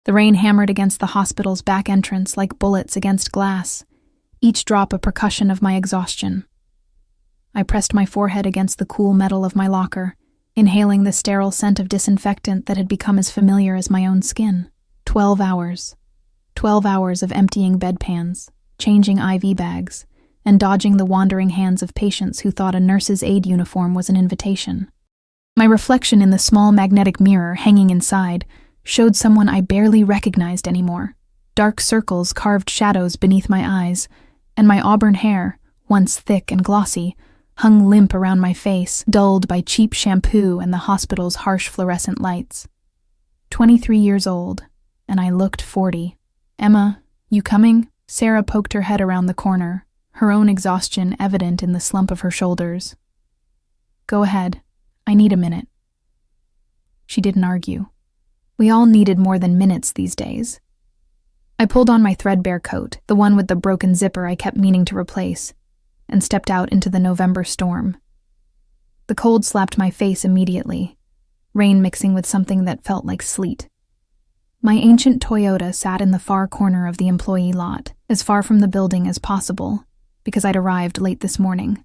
The rain hammered against the hospital's back entrance like bullets against glass, each drop a percussion of my exhaustion. I pressed my forehead against the cool metal of my locker, inhaling the sterile scent of disinfectant that had become as familiar as my own skin. 12 hours. 12 hours of emptying bedpans, changing IV bags, and dodging the wandering hands of patients who thought a nurse's aide uniform was an invitation. My reflection in the small magnetic mirror hanging inside showed someone I barely recognized anymore. Dark circles carved shadows beneath my eyes, and my auburn hair, once thick and glossy, hung limp around my face, dulled by cheap shampoo and the hospital's harsh fluorescent lights. 23 years old, and I looked 40. "Emma, you coming?" Sarah poked her head around the corner, her own exhaustion evident in the slump of her shoulders. "Go ahead. I need a minute." She didn't argue. We all needed more than minutes these days. I pulled on my threadbare coat, the one with the broken zipper I kept meaning to replace, and stepped out into the November storm. The cold slapped my face immediately, rain mixing with something that felt like sleet. My ancient Toyota sat in the far corner of the employee lot, as far from the building as possible, because I'd arrived late this morning.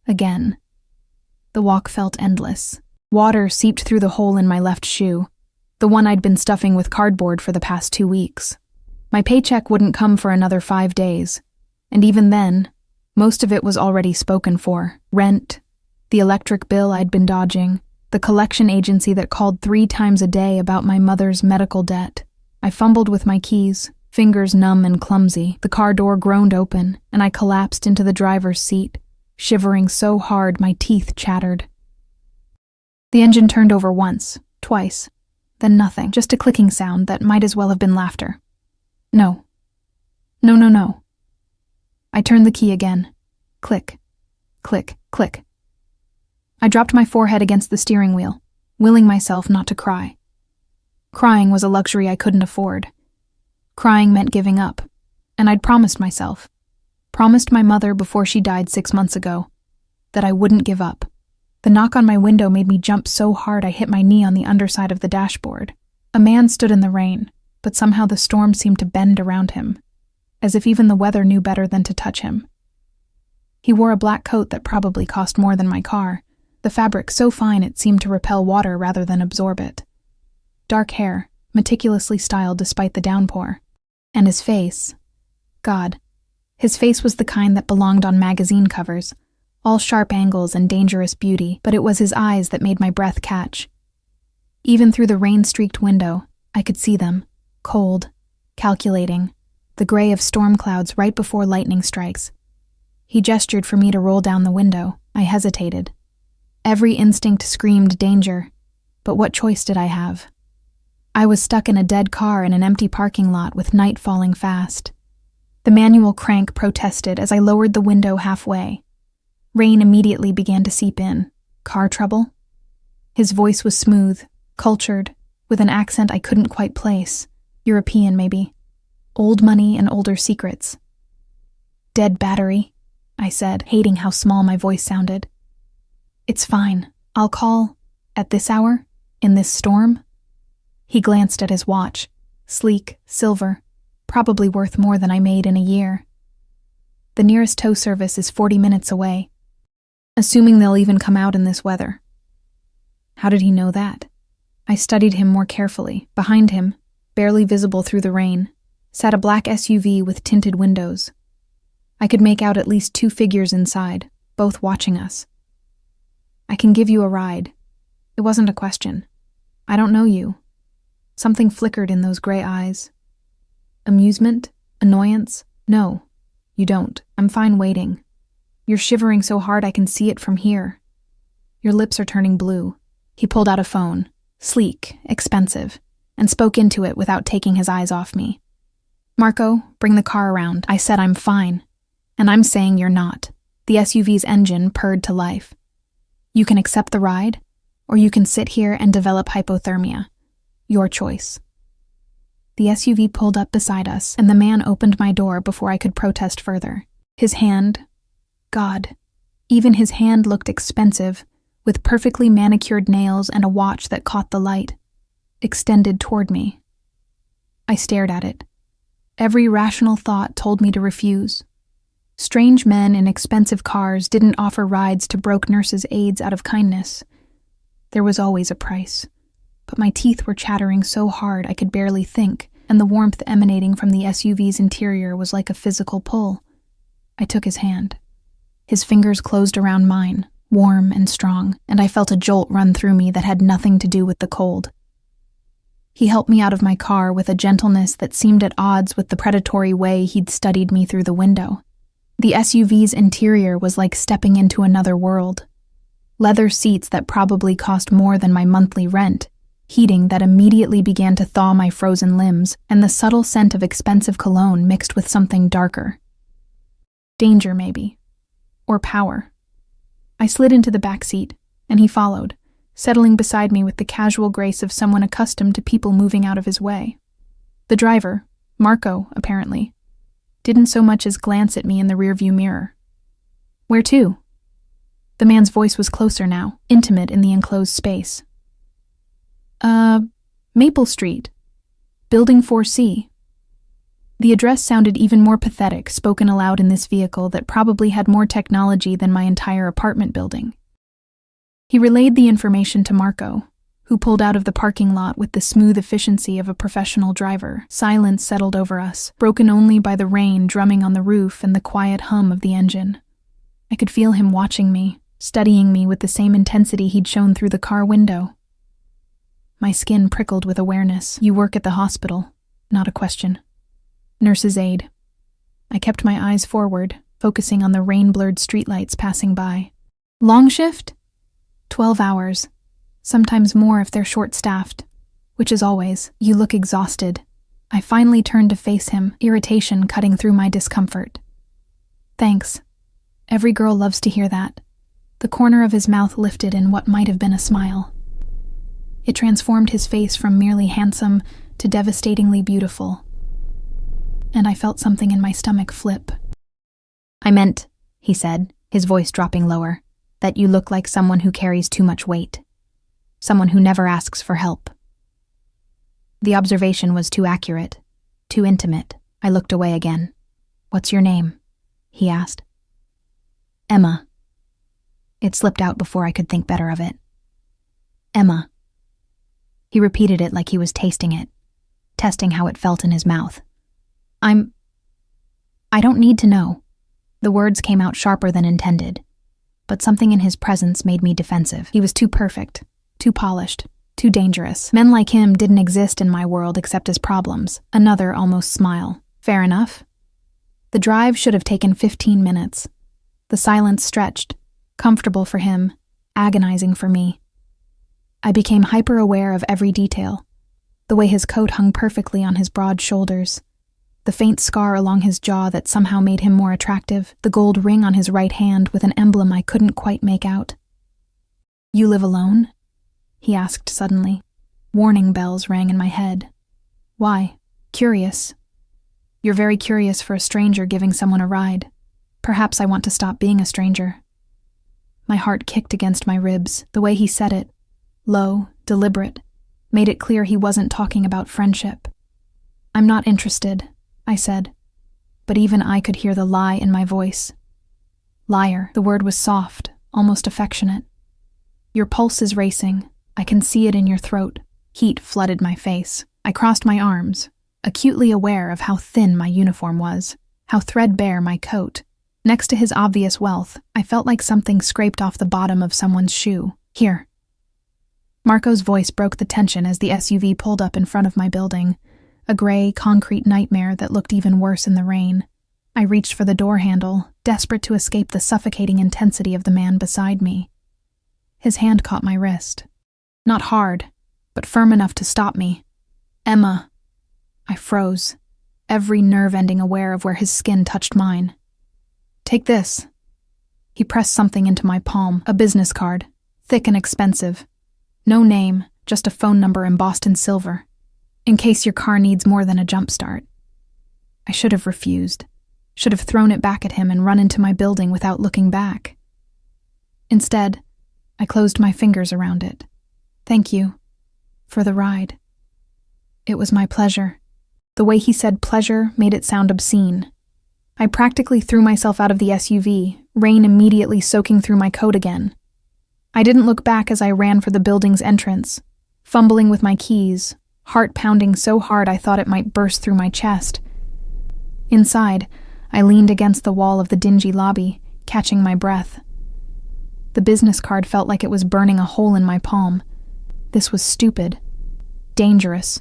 Again. The walk felt endless. Water seeped through the hole in my left shoe, the one I'd been stuffing with cardboard for the past 2 weeks. My paycheck wouldn't come for another 5 days, and even then, most of it was already spoken for. Rent, the electric bill I'd been dodging, the collection agency that called 3 times a day about my mother's medical debt. I fumbled with my keys, fingers numb and clumsy. The car door groaned open, and I collapsed into the driver's seat, shivering so hard my teeth chattered. The engine turned over once, twice, then nothing, just a clicking sound that might as well have been laughter. No. No, no, no. I turned the key again. Click, click, click. I dropped my forehead against the steering wheel, willing myself not to cry. Crying was a luxury I couldn't afford. Crying meant giving up, and I'd promised myself, promised my mother before she died 6 months ago, that I wouldn't give up. The knock on my window made me jump so hard I hit my knee on the underside of the dashboard. A man stood in the rain, but somehow the storm seemed to bend around him, as if even the weather knew better than to touch him. He wore a black coat that probably cost more than my car, the fabric so fine it seemed to repel water rather than absorb it. Dark hair, meticulously styled despite the downpour. And his face. God, his face was the kind that belonged on magazine covers, all sharp angles and dangerous beauty, but it was his eyes that made my breath catch. Even through the rain-streaked window, I could see them, cold, calculating, the gray of storm clouds right before lightning strikes. He gestured for me to roll down the window. I hesitated. Every instinct screamed danger, but what choice did I have? I was stuck in a dead car in an empty parking lot with night falling fast. The manual crank protested as I lowered the window halfway. Rain immediately began to seep in. Car trouble? His voice was smooth, cultured, with an accent I couldn't quite place. European, maybe. Old money and older secrets. "Dead battery," I said, hating how small my voice sounded. "It's fine. I'll call. At this hour? In this storm?" He glanced at his watch. Sleek, silver, probably worth more than I made in a year. "The nearest tow service is 40 minutes away. Assuming they'll even come out in this weather." How did he know that? I studied him more carefully. Behind him, barely visible through the rain, sat a black SUV with tinted windows. I could make out at least 2 figures inside, both watching us. "I can give you a ride." It wasn't a question. "I don't know you." Something flickered in those gray eyes. Amusement? Annoyance? "No, you don't. I'm fine waiting. You're shivering so hard I can see it from here. Your lips are turning blue." He pulled out a phone, sleek, expensive, and spoke into it without taking his eyes off me. "Marco, bring the car around." I said I'm fine, and I'm saying you're not. The SUV's engine purred to life. "You can accept the ride, or you can sit here and develop hypothermia. Your choice." The SUV pulled up beside us, and the man opened my door before I could protest further. His hand, God, even his hand looked expensive, with perfectly manicured nails and a watch that caught the light, extended toward me. I stared at it. Every rational thought told me to refuse. Strange men in expensive cars didn't offer rides to broke nurses' aides out of kindness. There was always a price. But my teeth were chattering so hard I could barely think, and the warmth emanating from the SUV's interior was like a physical pull. I took his hand. His fingers closed around mine, warm and strong, and I felt a jolt run through me that had nothing to do with the cold. He helped me out of my car with a gentleness that seemed at odds with the predatory way he'd studied me through the window. The SUV's interior was like stepping into another world. Leather seats that probably cost more than my monthly rent, heating that immediately began to thaw my frozen limbs, and the subtle scent of expensive cologne mixed with something darker. Danger, maybe. Or power. I slid into the back seat, and he followed, settling beside me with the casual grace of someone accustomed to people moving out of his way. The driver, Marco, apparently, didn't so much as glance at me in the rearview mirror. Where to? The man's voice was closer now, intimate in the enclosed space. Maple Street. Building 4C. The address sounded even more pathetic, spoken aloud in this vehicle that probably had more technology than my entire apartment building. He relayed the information to Marco, who pulled out of the parking lot with the smooth efficiency of a professional driver. Silence settled over us, broken only by the rain drumming on the roof and the quiet hum of the engine. I could feel him watching me, studying me with the same intensity he'd shown through the car window. My skin prickled with awareness. You work at the hospital. Not a question. Nurse's aide. I kept my eyes forward, focusing on the rain-blurred streetlights passing by. Long shift? 12 hours. Sometimes more if they're short-staffed. Which is always. You look exhausted. I finally turned to face him, irritation cutting through my discomfort. Thanks. Every girl loves to hear that. The corner of his mouth lifted in what might have been a smile. It transformed his face from merely handsome to devastatingly beautiful. And I felt something in my stomach flip. I meant, he said, his voice dropping lower, that you look like someone who carries too much weight. Someone who never asks for help. The observation was too accurate, too intimate. I looked away again. What's your name? He asked. Emma. It slipped out before I could think better of it. Emma. He repeated it like he was tasting it, testing how it felt in his mouth. I don't need to know. The words came out sharper than intended, but something in his presence made me defensive. He was too perfect, too polished, too dangerous. Men like him didn't exist in my world except as problems. Another almost smile. Fair enough. The drive should have taken 15 minutes. The silence stretched, comfortable for him, agonizing for me. I became hyper-aware of every detail. The way his coat hung perfectly on his broad shoulders, the faint scar along his jaw that somehow made him more attractive, the gold ring on his right hand with an emblem I couldn't quite make out. You live alone? He asked suddenly. Warning bells rang in my head. Why? Curious. You're very curious for a stranger giving someone a ride. Perhaps I want to stop being a stranger. My heart kicked against my ribs. The way he said it, low, deliberate, made it clear he wasn't talking about friendship. I'm not interested, I said, but even I could hear the lie in my voice. Liar. The word was soft, almost affectionate. Your pulse is racing. I can see it in your throat. Heat flooded my face. I crossed my arms, acutely aware of how thin my uniform was, how threadbare my coat. Next to his obvious wealth, I felt like something scraped off the bottom of someone's shoe. Here. Marco's voice broke the tension as the SUV pulled up in front of my building, a gray, concrete nightmare that looked even worse in the rain. I reached for the door handle, desperate to escape the suffocating intensity of the man beside me. His hand caught my wrist. Not hard, but firm enough to stop me. Emma. I froze, every nerve ending aware of where his skin touched mine. Take this. He pressed something into my palm, a business card, thick and expensive. No name, just a phone number embossed in silver, in case your car needs more than a jump start. I should have refused, should have thrown it back at him and run into my building without looking back. Instead, I closed my fingers around it. Thank you for the ride. It was my pleasure. The way he said pleasure made it sound obscene. I practically threw myself out of the SUV, rain immediately soaking through my coat again. I didn't look back as I ran for the building's entrance, fumbling with my keys, heart pounding so hard I thought it might burst through my chest. Inside, I leaned against the wall of the dingy lobby, catching my breath. The business card felt like it was burning a hole in my palm. This was stupid. Dangerous.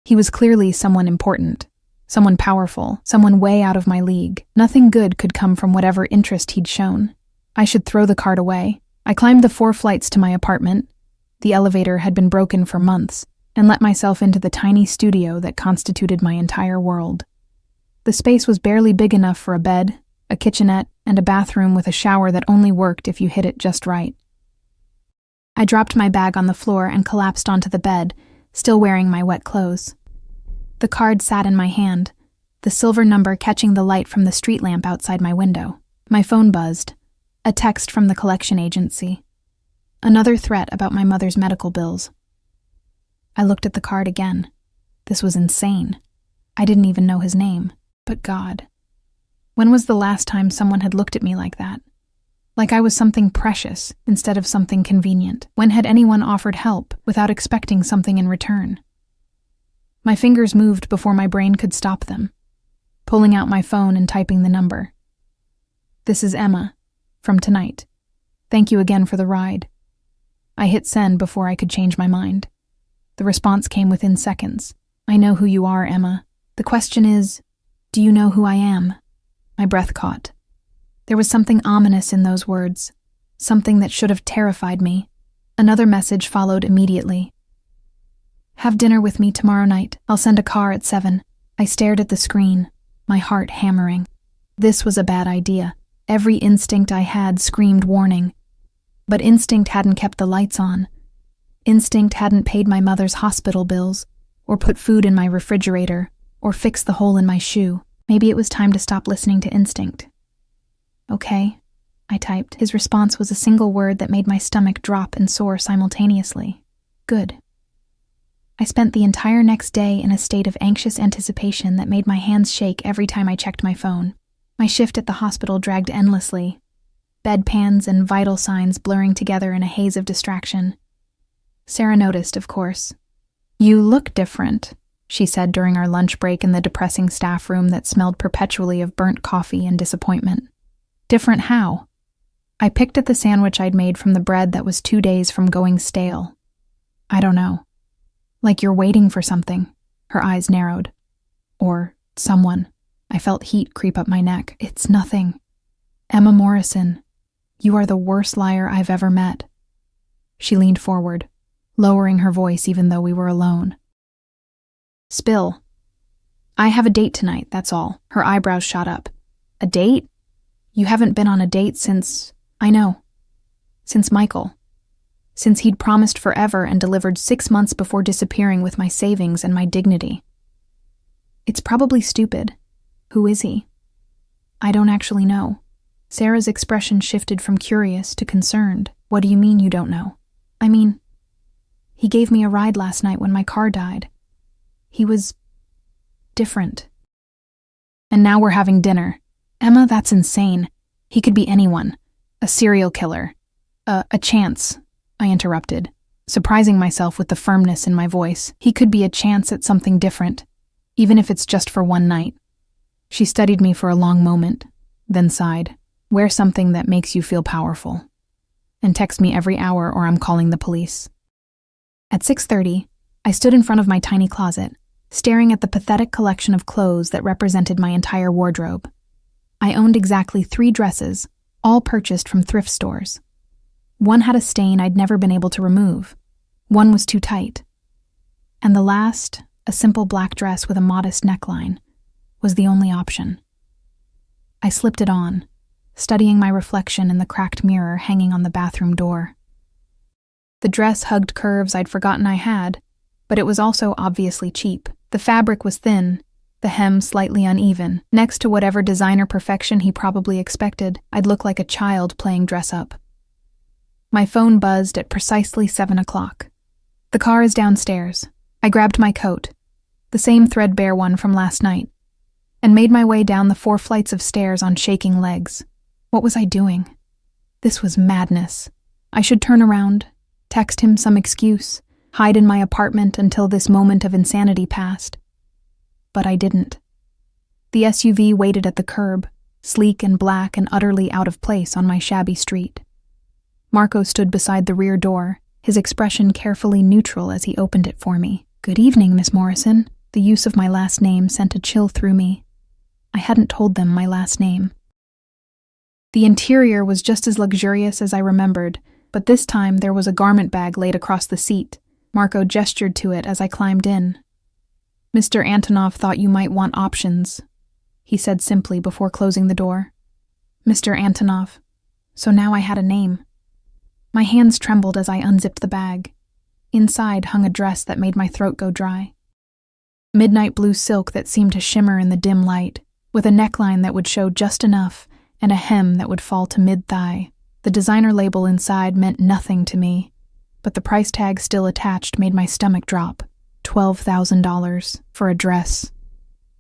He was clearly someone important, someone powerful, someone way out of my league. Nothing good could come from whatever interest he'd shown. I should throw the card away. I climbed the 4 flights to my apartment. The elevator had been broken for months, and let myself into the tiny studio that constituted my entire world. The space was barely big enough for a bed, a kitchenette, and a bathroom with a shower that only worked if you hit it just right. I dropped my bag on the floor and collapsed onto the bed, still wearing my wet clothes. The card sat in my hand, the silver number catching the light from the street lamp outside my window. My phone buzzed. A text from the collection agency. Another threat about my mother's medical bills. I looked at the card again. This was insane. I didn't even know his name. But God. When was the last time someone had looked at me like that? Like I was something precious instead of something convenient. When had anyone offered help without expecting something in return? My fingers moved before my brain could stop them, pulling out my phone and typing the number. This is Emma, from tonight. Thank you again for the ride. I hit send before I could change my mind. The response came within seconds. I know who you are, Emma. The question is, do you know who I am? My breath caught. There was something ominous in those words, something that should have terrified me. Another message followed immediately. Have dinner with me tomorrow night. I'll send a car at 7. I stared at the screen, my heart hammering. This was a bad idea. Every instinct I had screamed warning. But instinct hadn't kept the lights on. Instinct hadn't paid my mother's hospital bills, or put food in my refrigerator, or fixed the hole in my shoe. Maybe it was time to stop listening to instinct. Okay, I typed. His response was a single word that made my stomach drop and soar simultaneously. Good. I spent the entire next day in a state of anxious anticipation that made my hands shake every time I checked my phone. My shift at the hospital dragged endlessly, bedpans and vital signs blurring together in a haze of distraction. Sarah noticed, of course. You look different, she said during our lunch break in the depressing staff room that smelled perpetually of burnt coffee and disappointment. Different how? I picked at the sandwich I'd made from the bread that was 2 days from going stale. I don't know. Like you're waiting for something. Her eyes narrowed. Or someone. I felt heat creep up my neck. It's nothing. Emma Morrison, you are the worst liar I've ever met. She leaned forward, lowering her voice even though we were alone. Spill. I have a date tonight, that's all. Her eyebrows shot up. A date? You haven't been on a date since... I know. Since Michael. Since he'd promised forever and delivered 6 months before disappearing with my savings and my dignity. It's probably stupid. Who is he? I don't actually know. Sarah's expression shifted from curious to concerned. What do you mean you don't know? I mean, he gave me a ride last night when my car died. He was... different. And now we're having dinner. Emma, that's insane. He could be anyone. A serial killer. A chance, I interrupted, surprising myself with the firmness in my voice. He could be a chance at something different, even if it's just for one night. She studied me for a long moment, then sighed. Wear something that makes you feel powerful. And text me every hour or I'm calling the police. At 6:30, I stood in front of my tiny closet, staring at the pathetic collection of clothes that represented my entire wardrobe. I owned exactly 3 dresses, all purchased from thrift stores. One had a stain I'd never been able to remove. One was too tight. And the last, a simple black dress with a modest neckline, was the only option. I slipped it on, studying my reflection in the cracked mirror hanging on the bathroom door. The dress hugged curves I'd forgotten I had, but it was also obviously cheap. The fabric was thin, the hem slightly uneven. Next to whatever designer perfection he probably expected, I'd look like a child playing dress-up. My phone buzzed at precisely 7 o'clock. The car is downstairs. I grabbed my coat. the same threadbare one from last night, and made my way down the 4 flights of stairs on shaking legs. What was I doing? This was madness. I should turn around, text him some excuse, hide in my apartment until this moment of insanity passed. But I didn't. The SUV waited at the curb, sleek and black and utterly out of place on my shabby street. Marco stood beside the rear door, his expression carefully neutral as he opened it for me. "Good evening, Miss Morrison." The use of my last name sent a chill through me. I hadn't told them my last name. The interior was just as luxurious as I remembered, but this time there was a garment bag laid across the seat. Marco gestured to it as I climbed in. "Mr. Antonov thought you might want options," he said simply before closing the door. Mr. Antonov. So now I had a name. My hands trembled as I unzipped the bag. Inside hung a dress that made my throat go dry. Midnight blue silk that seemed to shimmer in the dim light, with a neckline that would show just enough and a hem that would fall to mid-thigh. The designer label inside meant nothing to me, but the price tag still attached made my stomach drop. $12,000 for a dress.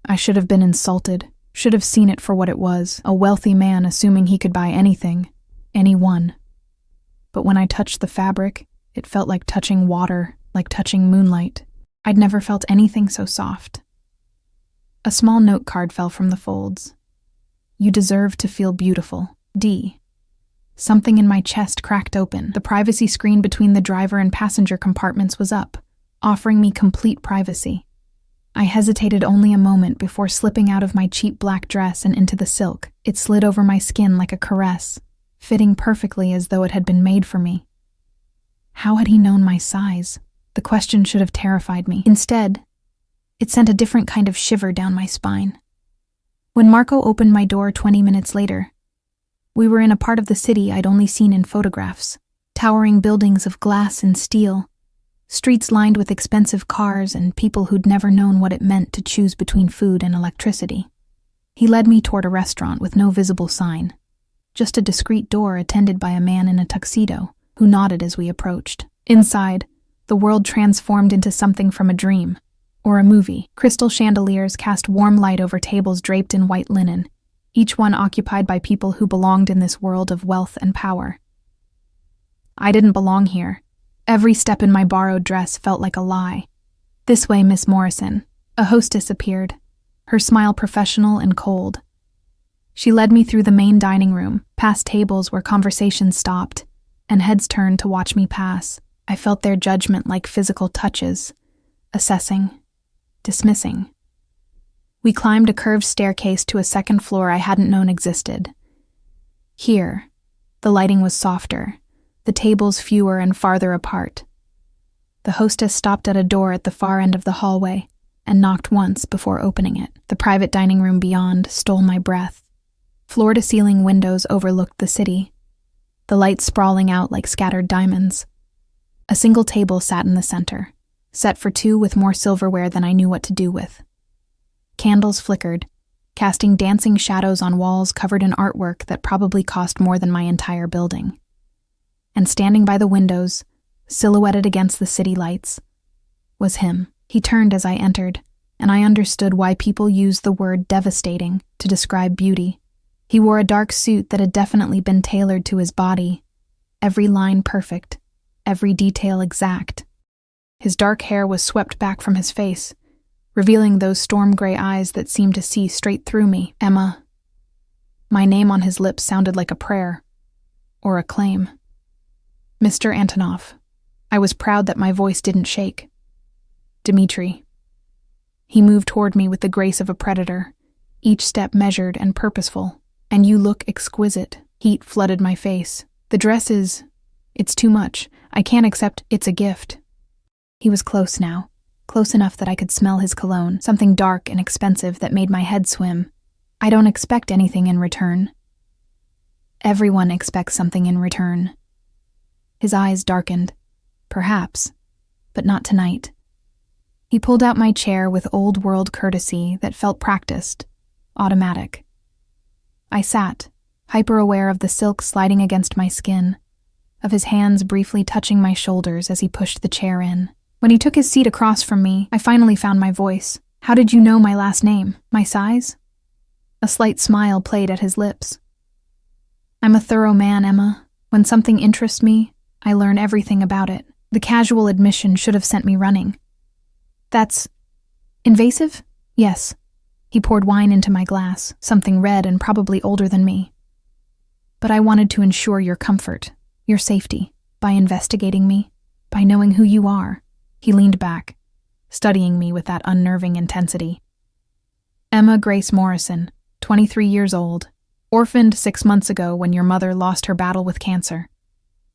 I should have been insulted, should have seen it for what it was, a wealthy man assuming he could buy anything, anyone. But when I touched the fabric, it felt like touching water, like touching moonlight. I'd never felt anything so soft. A small note card fell from the folds. "You deserve to feel beautiful. D." Something in my chest cracked open. The privacy screen between the driver and passenger compartments was up, offering me complete privacy. I hesitated only a moment before slipping out of my cheap black dress and into the silk. It slid over my skin like a caress, fitting perfectly as though it had been made for me. How had he known my size? The question should have terrified me. Instead, it sent a different kind of shiver down my spine. When Marco opened my door 20 minutes later, we were in a part of the city I'd only seen in photographs. Towering buildings of glass and steel, streets lined with expensive cars and people who'd never known what it meant to choose between food and electricity. He led me toward a restaurant with no visible sign, just a discreet door attended by a man in a tuxedo who nodded as we approached. Inside, the world transformed into something from a dream, or a movie. Crystal chandeliers cast warm light over tables draped in white linen, each one occupied by people who belonged in this world of wealth and power. I didn't belong here. Every step in my borrowed dress felt like a lie. "This way, Miss Morrison." A hostess appeared, her smile professional and cold. She led me through the main dining room, past tables where conversation stopped, and heads turned to watch me pass. I felt their judgment like physical touches, assessing, dismissing. We climbed a curved staircase to a second floor I hadn't known existed. Here, the lighting was softer, the tables fewer and farther apart. The hostess stopped at a door at the far end of the hallway and knocked once before opening it. The private dining room beyond stole my breath. Floor-to-ceiling windows overlooked the city, the lights sprawling out like scattered diamonds. A single table sat in the center, set for 2 with more silverware than I knew what to do with. Candles flickered, casting dancing shadows on walls covered in artwork that probably cost more than my entire building. And standing by the windows, silhouetted against the city lights, was him. He turned as I entered, and I understood why people use the word devastating to describe beauty. He wore a dark suit that had definitely been tailored to his body, every line perfect, every detail exact. His dark hair was swept back from his face, revealing those storm-gray eyes that seemed to see straight through me. Emma. My name on his lips sounded like a prayer, or a claim. Mr. Antonov. I was proud that my voice didn't shake. Dmitri. He moved toward me with the grace of a predator, each step measured and purposeful. "And you look exquisite." Heat flooded my face. "The dress is... it's too much. I can't accept it's a gift." He was close now, close enough that I could smell his cologne, something dark and expensive that made my head swim. I don't expect anything in return. Everyone expects something in return. His eyes darkened. Perhaps, but not tonight. He pulled out my chair with old-world courtesy that felt practiced, automatic. I sat, hyper-aware of the silk sliding against my skin, of his hands briefly touching my shoulders as he pushed the chair in. When he took his seat across from me, I finally found my voice. How did you know my last name? My size? A slight smile played at his lips. I'm a thorough man, Emma. When something interests me, I learn everything about it. The casual admission should have sent me running. That's invasive? Yes. He poured wine into my glass, something red and probably older than me. But I wanted to ensure your comfort, your safety, by investigating me, by knowing who you are. He leaned back, studying me with that unnerving intensity. Emma Grace Morrison, 23 years old, orphaned 6 months ago when your mother lost her battle with cancer.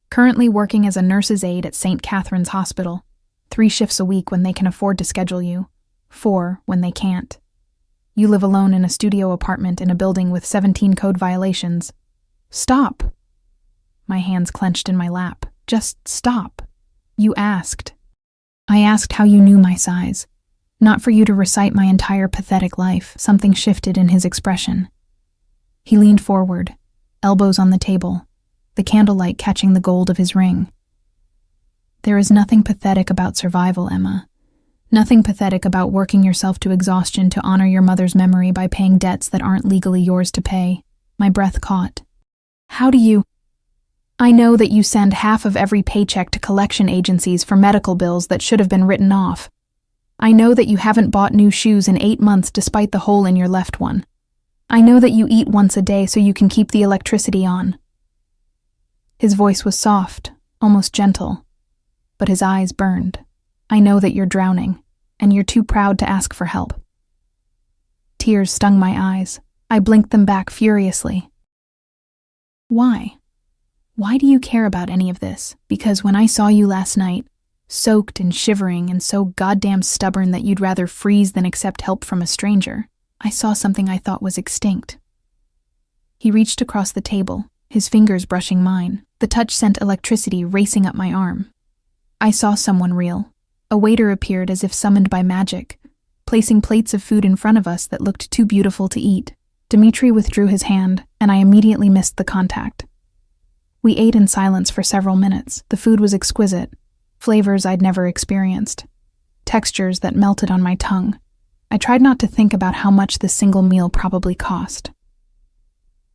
Currently working as a nurse's aide at St. Catherine's Hospital, 3 shifts a week when they can afford to schedule you, 4 when they can't. You live alone in a studio apartment in a building with 17 code violations. Stop! My hands clenched in my lap. Just stop. You asked. I asked how you knew my size. Not for you to recite my entire pathetic life. Something shifted in his expression. He leaned forward, elbows on the table, the candlelight catching the gold of his ring. There is nothing pathetic about survival, Emma. Nothing pathetic about working yourself to exhaustion to honor your mother's memory by paying debts that aren't legally yours to pay. My breath caught. How do you... I know that you send half of every paycheck to collection agencies for medical bills that should have been written off. I know that you haven't bought new shoes in 8 months despite the hole in your left one. I know that you eat once a day so you can keep the electricity on. His voice was soft, almost gentle, but his eyes burned. I know that you're drowning, and you're too proud to ask for help. Tears stung my eyes. I blinked them back furiously. Why? Why do you care about any of this? Because when I saw you last night, soaked and shivering and so goddamn stubborn that you'd rather freeze than accept help from a stranger, I saw something I thought was extinct. He reached across the table, his fingers brushing mine. The touch sent electricity racing up my arm. I saw someone real. A waiter appeared as if summoned by magic, placing plates of food in front of us that looked too beautiful to eat. Dimitri withdrew his hand, and I immediately missed the contact. We ate in silence for several minutes. The food was exquisite, flavors I'd never experienced, textures that melted on my tongue. I tried not to think about how much this single meal probably cost.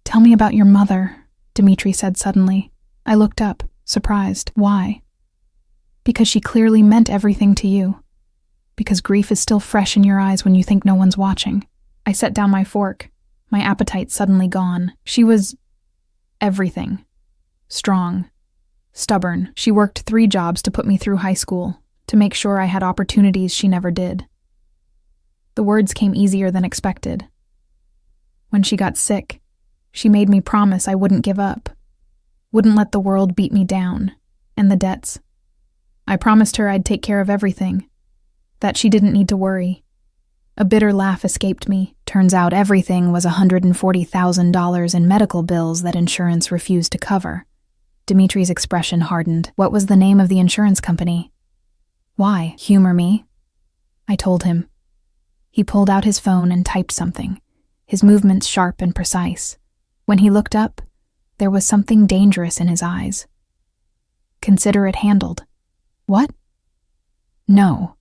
Tell me about your mother, Dimitri said suddenly. I looked up, surprised. Why? Because she clearly meant everything to you. Because grief is still fresh in your eyes when you think no one's watching. I set down my fork, my appetite suddenly gone. She was everything. Strong, stubborn. She worked 3 jobs to put me through high school, to make sure I had opportunities she never did. The words came easier than expected. When she got sick, she made me promise I wouldn't give up, wouldn't let the world beat me down, and the debts. I promised her I'd take care of everything, that she didn't need to worry. A bitter laugh escaped me. Turns out everything was $140,000 in medical bills that insurance refused to cover. Dimitri's expression hardened. What was the name of the insurance company? Why? Humor me? I told him. He pulled out his phone and typed something, his movements sharp and precise. When he looked up, there was something dangerous in his eyes. Consider it handled. What? No.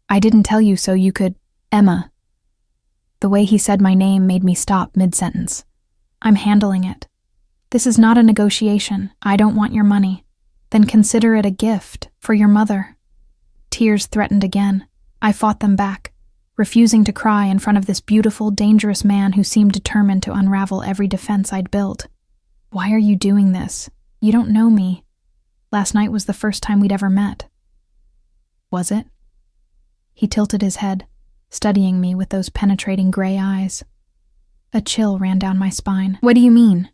I didn't tell you so you could... Emma. The way he said my name made me stop mid-sentence. I'm handling it. This is not a negotiation. I don't want your money. Then consider it a gift for your mother. Tears threatened again. I fought them back, refusing to cry in front of this beautiful, dangerous man who seemed determined to unravel every defense I'd built. Why are you doing this? You don't know me. Last night was the first time we'd ever met. Was it? He tilted his head, studying me with those penetrating gray eyes. A chill ran down my spine. What do you mean?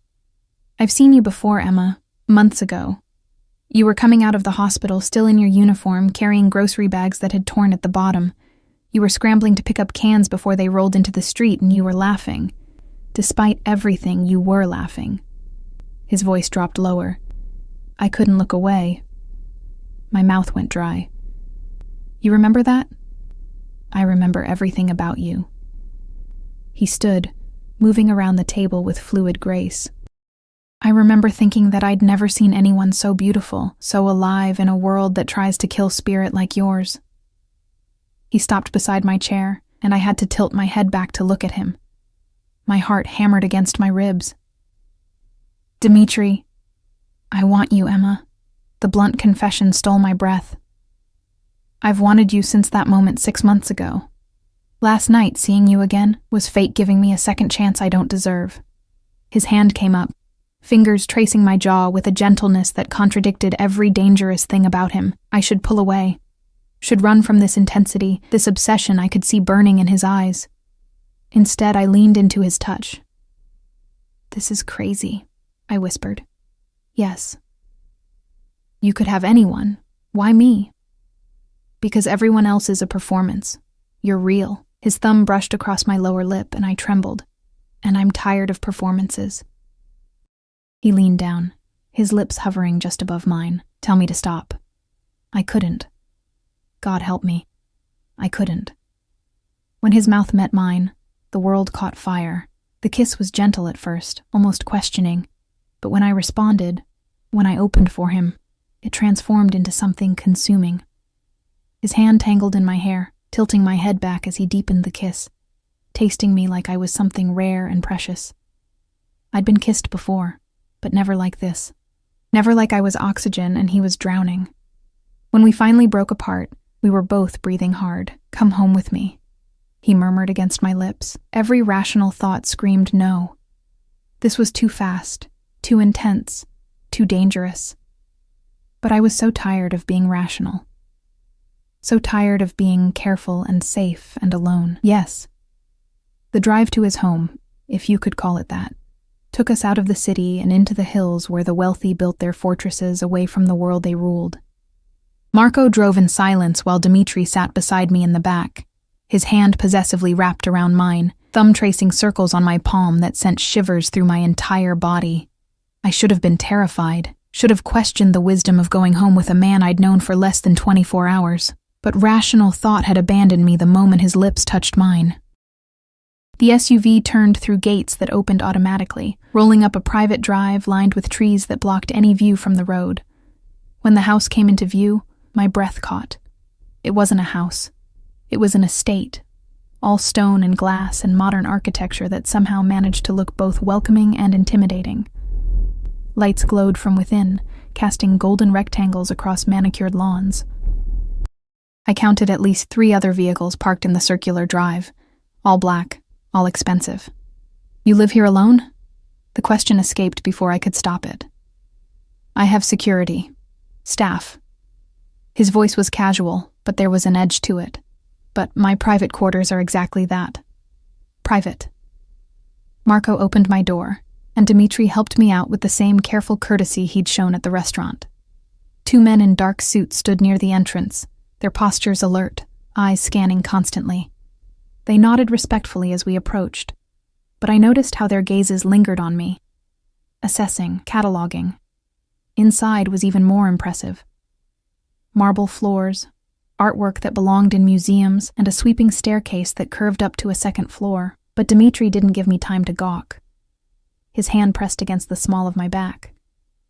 I've seen you before, Emma, months ago. You were coming out of the hospital, still in your uniform, carrying grocery bags that had torn at the bottom. You were scrambling to pick up cans before they rolled into the street, and you were laughing. Despite everything, you were laughing. His voice dropped lower. I couldn't look away. My mouth went dry. You remember that? I remember everything about you. He stood, moving around the table with fluid grace. I remember thinking that I'd never seen anyone so beautiful, so alive in a world that tries to kill spirit like yours. He stopped beside my chair, and I had to tilt my head back to look at him. My heart hammered against my ribs. "Dimitri, I want you, Emma." The blunt confession stole my breath. "I've wanted you since that moment 6 months ago. Last night, seeing you again, was fate giving me a second chance I don't deserve." His hand came up, fingers tracing my jaw with a gentleness that contradicted every dangerous thing about him. I should pull away, should run from this intensity, this obsession I could see burning in his eyes. Instead, I leaned into his touch. "This is crazy," I whispered. "Yes. You could have anyone. Why me?" "Because everyone else is a performance. You're real." His thumb brushed across my lower lip and I trembled. "And I'm tired of performances." He leaned down, his lips hovering just above mine. "Tell me to stop." I couldn't. God help me. I couldn't. When his mouth met mine, the world caught fire. The kiss was gentle at first, almost questioning, but when I responded, when I opened for him, it transformed into something consuming. His hand tangled in my hair, tilting my head back as he deepened the kiss, tasting me like I was something rare and precious. I'd been kissed before, but never like this. Never like I was oxygen and he was drowning. When we finally broke apart, we were both breathing hard. "Come home with me," he murmured against my lips. Every rational thought screamed no. This was too fast, too intense, too dangerous. But I was so tired of being rational. So tired of being careful and safe and alone. Yes. The drive to his home, if you could call it that, took us out of the city and into the hills where the wealthy built their fortresses away from the world they ruled. Marco drove in silence while Dimitri sat beside me in the back, his hand possessively wrapped around mine, thumb tracing circles on my palm that sent shivers through my entire body. I should have been terrified, should have questioned the wisdom of going home with a man I'd known for less than 24 hours, but rational thought had abandoned me the moment his lips touched mine. The SUV turned through gates that opened automatically, rolling up a private drive lined with trees that blocked any view from the road. When the house came into view, my breath caught. It wasn't a house. It was an estate, all stone and glass and modern architecture that somehow managed to look both welcoming and intimidating. Lights glowed from within, casting golden rectangles across manicured lawns. I counted at least 3 other vehicles parked in the circular drive, all black, all expensive. "You live here alone?" The question escaped before I could stop it. "I have security. Staff." His voice was casual, but there was an edge to it. "But my private quarters are exactly that. Private." Marco opened my door, and Dimitri helped me out with the same careful courtesy he'd shown at the restaurant. 2 men in dark suits stood near the entrance, their postures alert, eyes scanning constantly. They nodded respectfully as we approached, but I noticed how their gazes lingered on me, assessing, cataloging. Inside was even more impressive. Marble floors, artwork that belonged in museums, and a sweeping staircase that curved up to a second floor, but Dimitri didn't give me time to gawk. His hand pressed against the small of my back,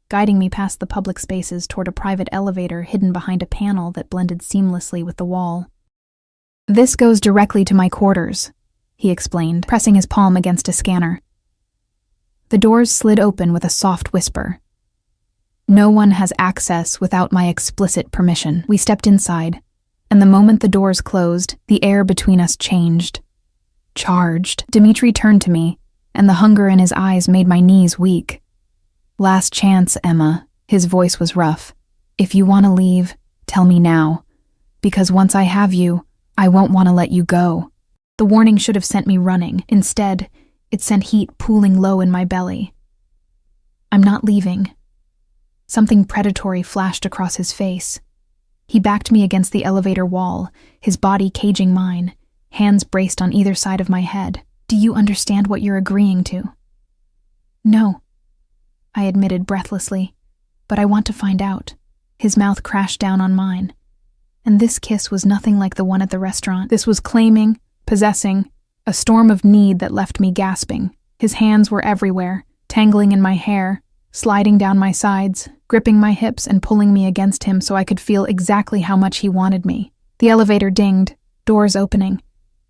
guiding me past the public spaces toward a private elevator hidden behind a panel that blended seamlessly with the wall. "This goes directly to my quarters," he explained, pressing his palm against a scanner. The doors slid open with a soft whisper. "No one has access without my explicit permission." We stepped inside, and the moment the doors closed, the air between us changed. Charged. Dimitri turned to me, and the hunger in his eyes made my knees weak. "Last chance, Emma." His voice was rough. "If you want to leave, tell me now. Because once I have you, I won't want to let you go." The warning should have sent me running. Instead, it sent heat pooling low in my belly. "I'm not leaving." Something predatory flashed across his face. He backed me against the elevator wall, his body caging mine, hands braced on either side of my head. "Do you understand what you're agreeing to?" "No," I admitted breathlessly, "but I want to find out." His mouth crashed down on mine. And this kiss was nothing like the one at the restaurant. This was claiming, possessing, a storm of need that left me gasping. His hands were everywhere, tangling in my hair, sliding down my sides, gripping my hips and pulling me against him so I could feel exactly how much he wanted me. The elevator dinged, doors opening,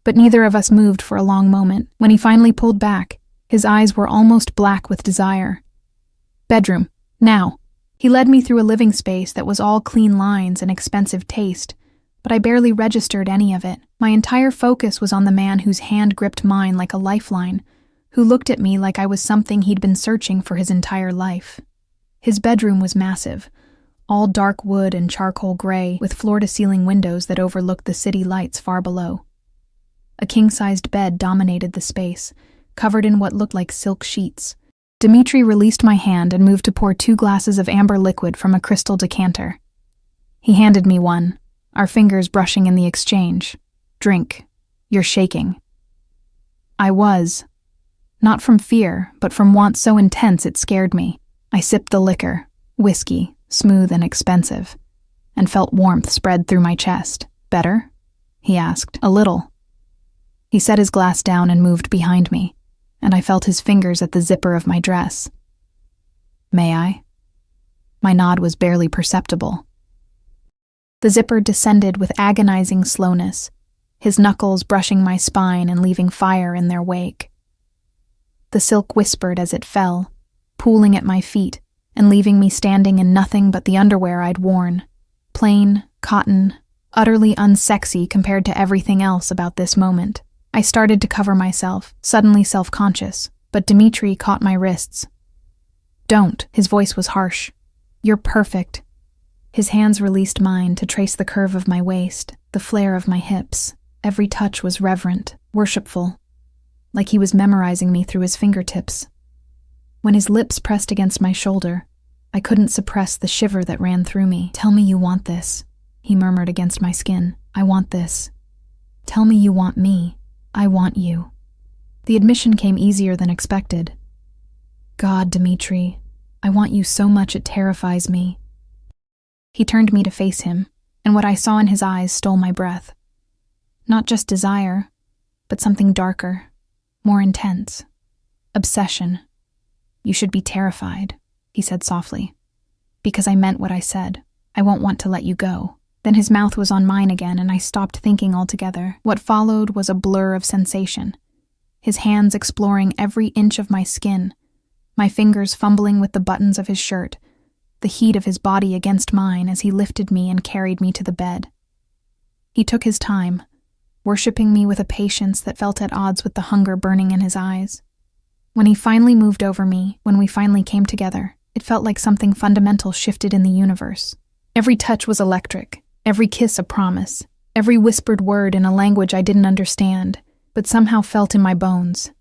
but neither of us moved for a long moment. When he finally pulled back, his eyes were almost black with desire. Bedroom. Now. He led me through a living space that was all clean lines and expensive taste, but I barely registered any of it. My entire focus was on the man whose hand gripped mine like a lifeline, who looked at me like I was something he'd been searching for his entire life. His bedroom was massive, all dark wood and charcoal gray, with floor-to-ceiling windows that overlooked the city lights far below. A king-sized bed dominated the space, covered in what looked like silk sheets. Dmitri released my hand and moved to pour 2 glasses of amber liquid from a crystal decanter. He handed me one, our fingers brushing in the exchange. Drink. You're shaking. I was. Not from fear, but from want so intense it scared me. I sipped the liquor, whiskey, smooth and expensive, and felt warmth spread through my chest. Better? He asked. A little. He set his glass down and moved behind me, and I felt his fingers at the zipper of my dress. May I? My nod was barely perceptible. The zipper descended with agonizing slowness, his knuckles brushing my spine and leaving fire in their wake. The silk whispered as it fell, pooling at my feet and leaving me standing in nothing but the underwear I'd worn. Plain, cotton, utterly unsexy compared to everything else about this moment. I started to cover myself, suddenly self-conscious, but Dmitri caught my wrists. Don't, his voice was harsh. You're perfect. His hands released mine to trace the curve of my waist, the flare of my hips. Every touch was reverent, worshipful, like he was memorizing me through his fingertips. When his lips pressed against my shoulder, I couldn't suppress the shiver that ran through me. Tell me you want this, he murmured against my skin. I want this. Tell me you want me. I want you. The admission came easier than expected. God, Dmitri, I want you so much it terrifies me. He turned me to face him, and what I saw in his eyes stole my breath. Not just desire, but something darker, more intense. Obsession. You should be terrified, he said softly. Because I meant what I said. I won't want to let you go. Then his mouth was on mine again, and I stopped thinking altogether. What followed was a blur of sensation. His hands exploring every inch of my skin, my fingers fumbling with the buttons of his shirt, the heat of his body against mine as he lifted me and carried me to the bed. He took his time, worshipping me with a patience that felt at odds with the hunger burning in his eyes. When he finally moved over me, when we finally came together, it felt like something fundamental shifted in the universe. Every touch was electric. Every kiss a promise, every whispered word in a language I didn't understand, but somehow felt in my bones.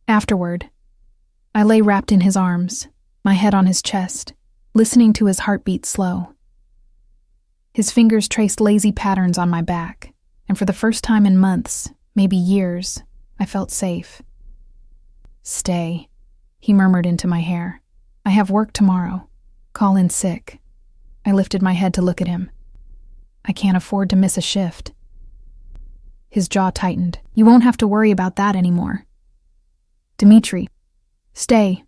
Afterward, I lay wrapped in his arms, my head on his chest, listening to his heartbeat slow. His fingers traced lazy patterns on my back, and for the first time in months, maybe years, I felt safe. Stay, he murmured into my hair. I have work tomorrow. Call in sick. I lifted my head to look at him. I can't afford to miss a shift. His jaw tightened. You won't have to worry about that anymore. Dmitri, stay.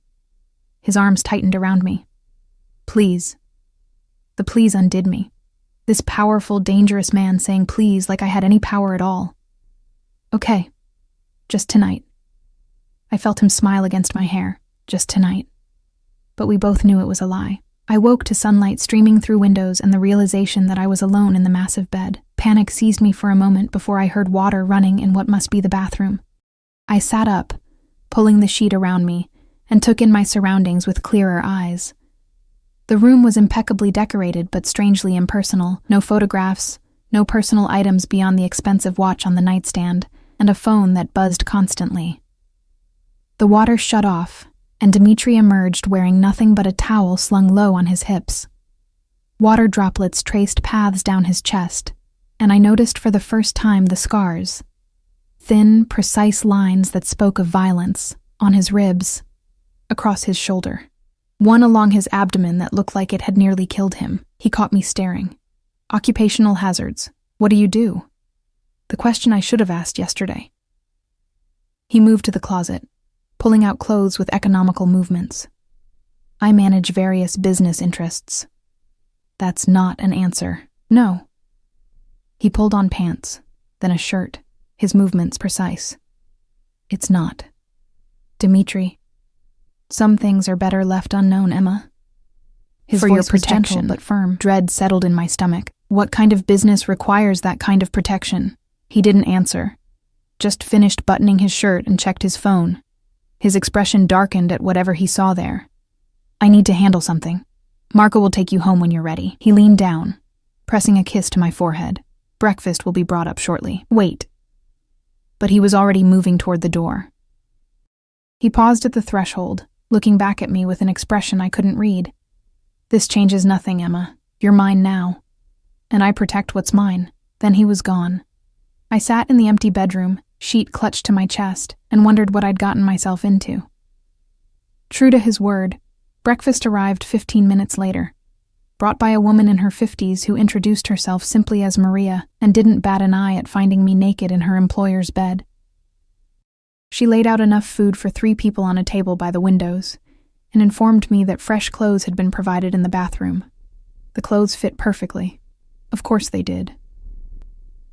His arms tightened around me. Please. The please undid me. This powerful, dangerous man saying please like I had any power at all. Okay. Just tonight. I felt him smile against my hair. Just tonight. But we both knew it was a lie. I woke to sunlight streaming through windows and the realization that I was alone in the massive bed. Panic seized me for a moment before I heard water running in what must be the bathroom. I sat up, pulling the sheet around me, and took in my surroundings with clearer eyes. The room was impeccably decorated but strangely impersonal. No photographs, no personal items beyond the expensive watch on the nightstand, and a phone that buzzed constantly. The water shut off, and Dmitri emerged wearing nothing but a towel slung low on his hips. Water droplets traced paths down his chest, and I noticed for the first time the scars. Thin, precise lines that spoke of violence, on his ribs, across his shoulder. One along his abdomen that looked like it had nearly killed him. He caught me staring. Occupational hazards. What do you do? The question I should have asked yesterday. He moved to the closet, pulling out clothes with economical movements. I manage various business interests. That's not an answer. No. He pulled on pants, then a shirt, his movements precise. It's not. Dimitri. Some things are better left unknown, Emma. His For voice your was protection. gentle but firm. Dread settled in my stomach. What kind of business requires that kind of protection? He didn't answer. Just finished buttoning his shirt and checked his phone. His expression darkened at whatever he saw there. I need to handle something. Marco will take you home when you're ready. He leaned down, pressing a kiss to my forehead. Breakfast will be brought up shortly. Wait. But he was already moving toward the door. He paused at the threshold, looking back at me with an expression I couldn't read. This changes nothing, Emma. You're mine now. And I protect what's mine. Then he was gone. I sat in the empty bedroom, sheet clutched to my chest, and wondered what I'd gotten myself into. True to his word, breakfast arrived 15 minutes later, brought by a woman in her 50s who introduced herself simply as Maria and didn't bat an eye at finding me naked in her employer's bed. She laid out enough food for 3 people on a table by the windows and informed me that fresh clothes had been provided in the bathroom. The clothes fit perfectly. Of course they did.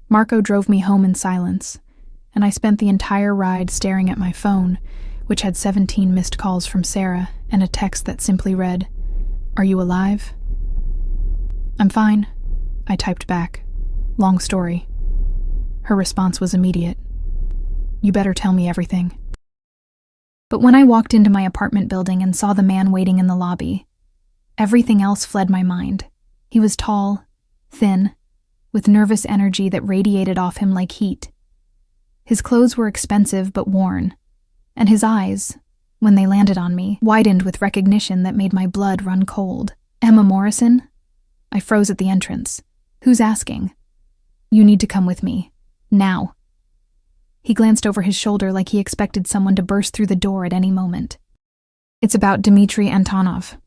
Marco drove me home in silence, and I spent the entire ride staring at my phone, which had 17 missed calls from Sarah and a text that simply read, "Are you alive?" "I'm fine," I typed back. "Long story." Her response was immediate. "You better tell me everything." But when I walked into my apartment building and saw the man waiting in the lobby, everything else fled my mind. He was tall, thin, with nervous energy that radiated off him like heat. His clothes were expensive but worn, and his eyes, when they landed on me, widened with recognition that made my blood run cold. "Emma Morrison?" I froze at the entrance. "Who's asking?" "You need to come with me. Now." He glanced over his shoulder like he expected someone to burst through the door at any moment. "It's about Dmitri Antonov."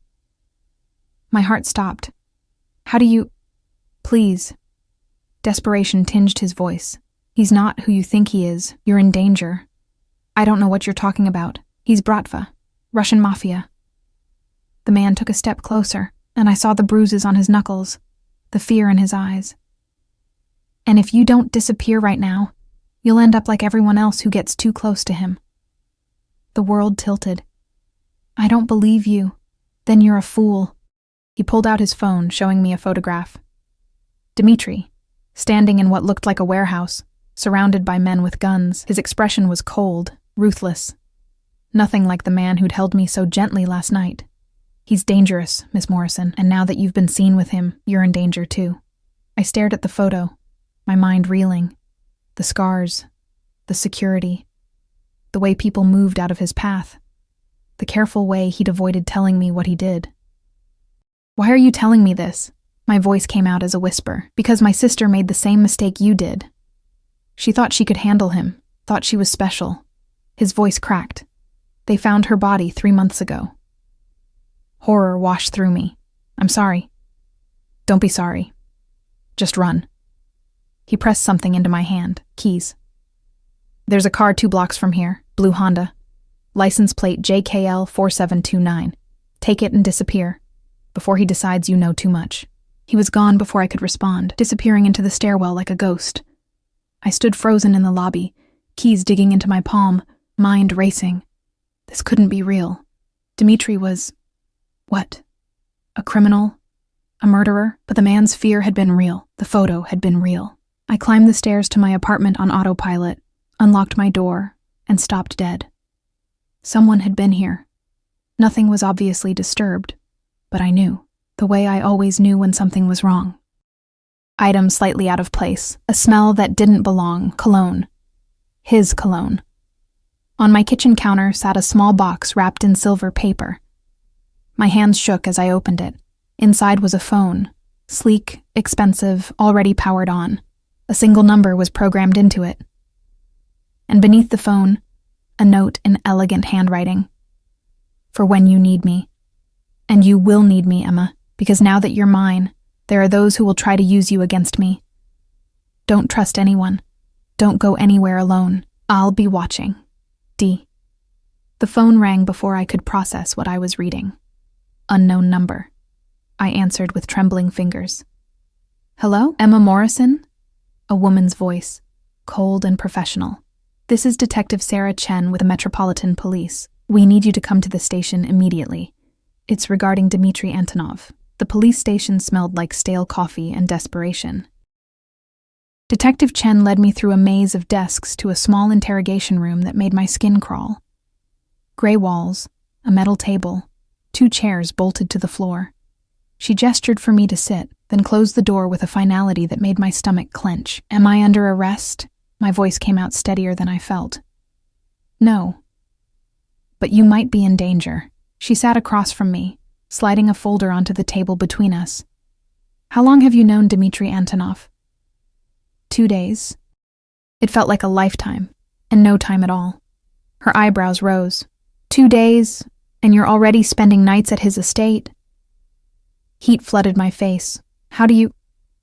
My heart stopped. "How do you—" "Please." Desperation tinged his voice. "He's not who you think he is. You're in danger. I don't know what you're talking about. He's Bratva, Russian Mafia." The man took a step closer, and I saw the bruises on his knuckles, the fear in his eyes. "And if you don't disappear right now, you'll end up like everyone else who gets too close to him." The world tilted. "I don't believe you. Then you're a fool." He pulled out his phone, showing me a photograph. Dmitri, standing in what looked like a warehouse, surrounded by men with guns. His expression was cold, ruthless. Nothing like the man who'd held me so gently last night. "He's dangerous, Miss Morrison, and now that you've been seen with him, you're in danger too." I stared at the photo, my mind reeling. The scars, the security, the way people moved out of his path, the careful way he'd avoided telling me what he did. "Why are you telling me this?" My voice came out as a whisper. "Because my sister made the same mistake you did. She thought she could handle him, thought she was special." His voice cracked. "They found her body 3 months ago." Horror washed through me. "I'm sorry." "Don't be sorry. Just run." He pressed something into my hand. Keys. "There's a car 2 blocks from here, blue Honda. License plate JKL 4729. Take it and disappear. Before he decides you know too much." He was gone before I could respond, disappearing into the stairwell like a ghost. I stood frozen in the lobby, keys digging into my palm, mind racing. This couldn't be real. Dmitri was... what? A criminal? A murderer? But the man's fear had been real. The photo had been real. I climbed the stairs to my apartment on autopilot, unlocked my door, and stopped dead. Someone had been here. Nothing was obviously disturbed, but I knew, the way I always knew when something was wrong. Item slightly out of place, a smell that didn't belong, cologne. His cologne. On my kitchen counter sat a small box wrapped in silver paper. My hands shook as I opened it. Inside was a phone, sleek, expensive, already powered on. A single number was programmed into it. And beneath the phone, a note in elegant handwriting. "For when you need me. And you will need me, Emma, because now that you're mine, there are those who will try to use you against me. Don't trust anyone. Don't go anywhere alone. I'll be watching. D." The phone rang before I could process what I was reading. Unknown number. I answered with trembling fingers. "Hello? Emma Morrison?" A woman's voice, cold and professional. "This is Detective Sarah Chen with the Metropolitan Police. We need you to come to the station immediately. It's regarding Dmitry Antonov." The police station smelled like stale coffee and desperation. Detective Chen led me through a maze of desks to a small interrogation room that made my skin crawl. Gray walls, a metal table, 2 chairs bolted to the floor. She gestured for me to sit, then closed the door with a finality that made my stomach clench. "Am I under arrest?" My voice came out steadier than I felt. "No. But you might be in danger." She sat across from me, sliding a folder onto the table between us. "How long have you known Dmitry Antonov?" 2 days. It felt like a lifetime, and no time at all. Her eyebrows rose. 2 days, and you're already spending nights at his estate? Heat flooded my face. "How do you—"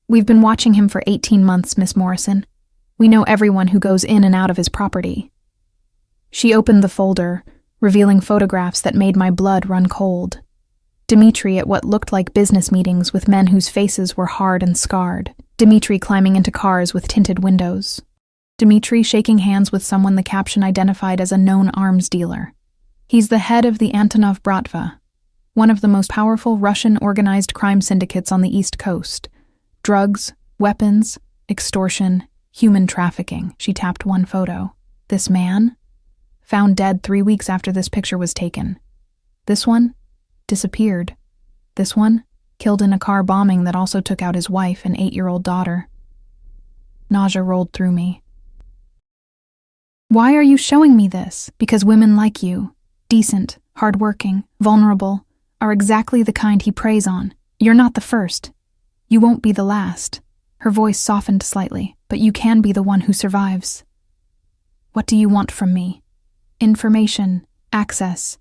"We've been watching him for 18 months, Miss Morrison. We know everyone who goes in and out of his property." She opened the folder, revealing photographs that made my blood run cold. Dmitry at what looked like business meetings with men whose faces were hard and scarred. Dmitry climbing into cars with tinted windows. Dmitry shaking hands with someone the caption identified as a known arms dealer. "He's the head of the Antonov Bratva, one of the most powerful Russian organized crime syndicates on the East Coast. Drugs, weapons, extortion, human trafficking." She tapped one photo. "This man? Found dead 3 weeks after this picture was taken. This one? Disappeared. This one? Killed in a car bombing that also took out his wife and 8-year-old daughter." Nausea rolled through me. "Why are you showing me this?" "Because women like you, decent, hardworking, vulnerable, are exactly the kind he preys on. You're not the first. You won't be the last." Her voice softened slightly. "But you can be the one who survives." "What do you want from me?" "Information, access.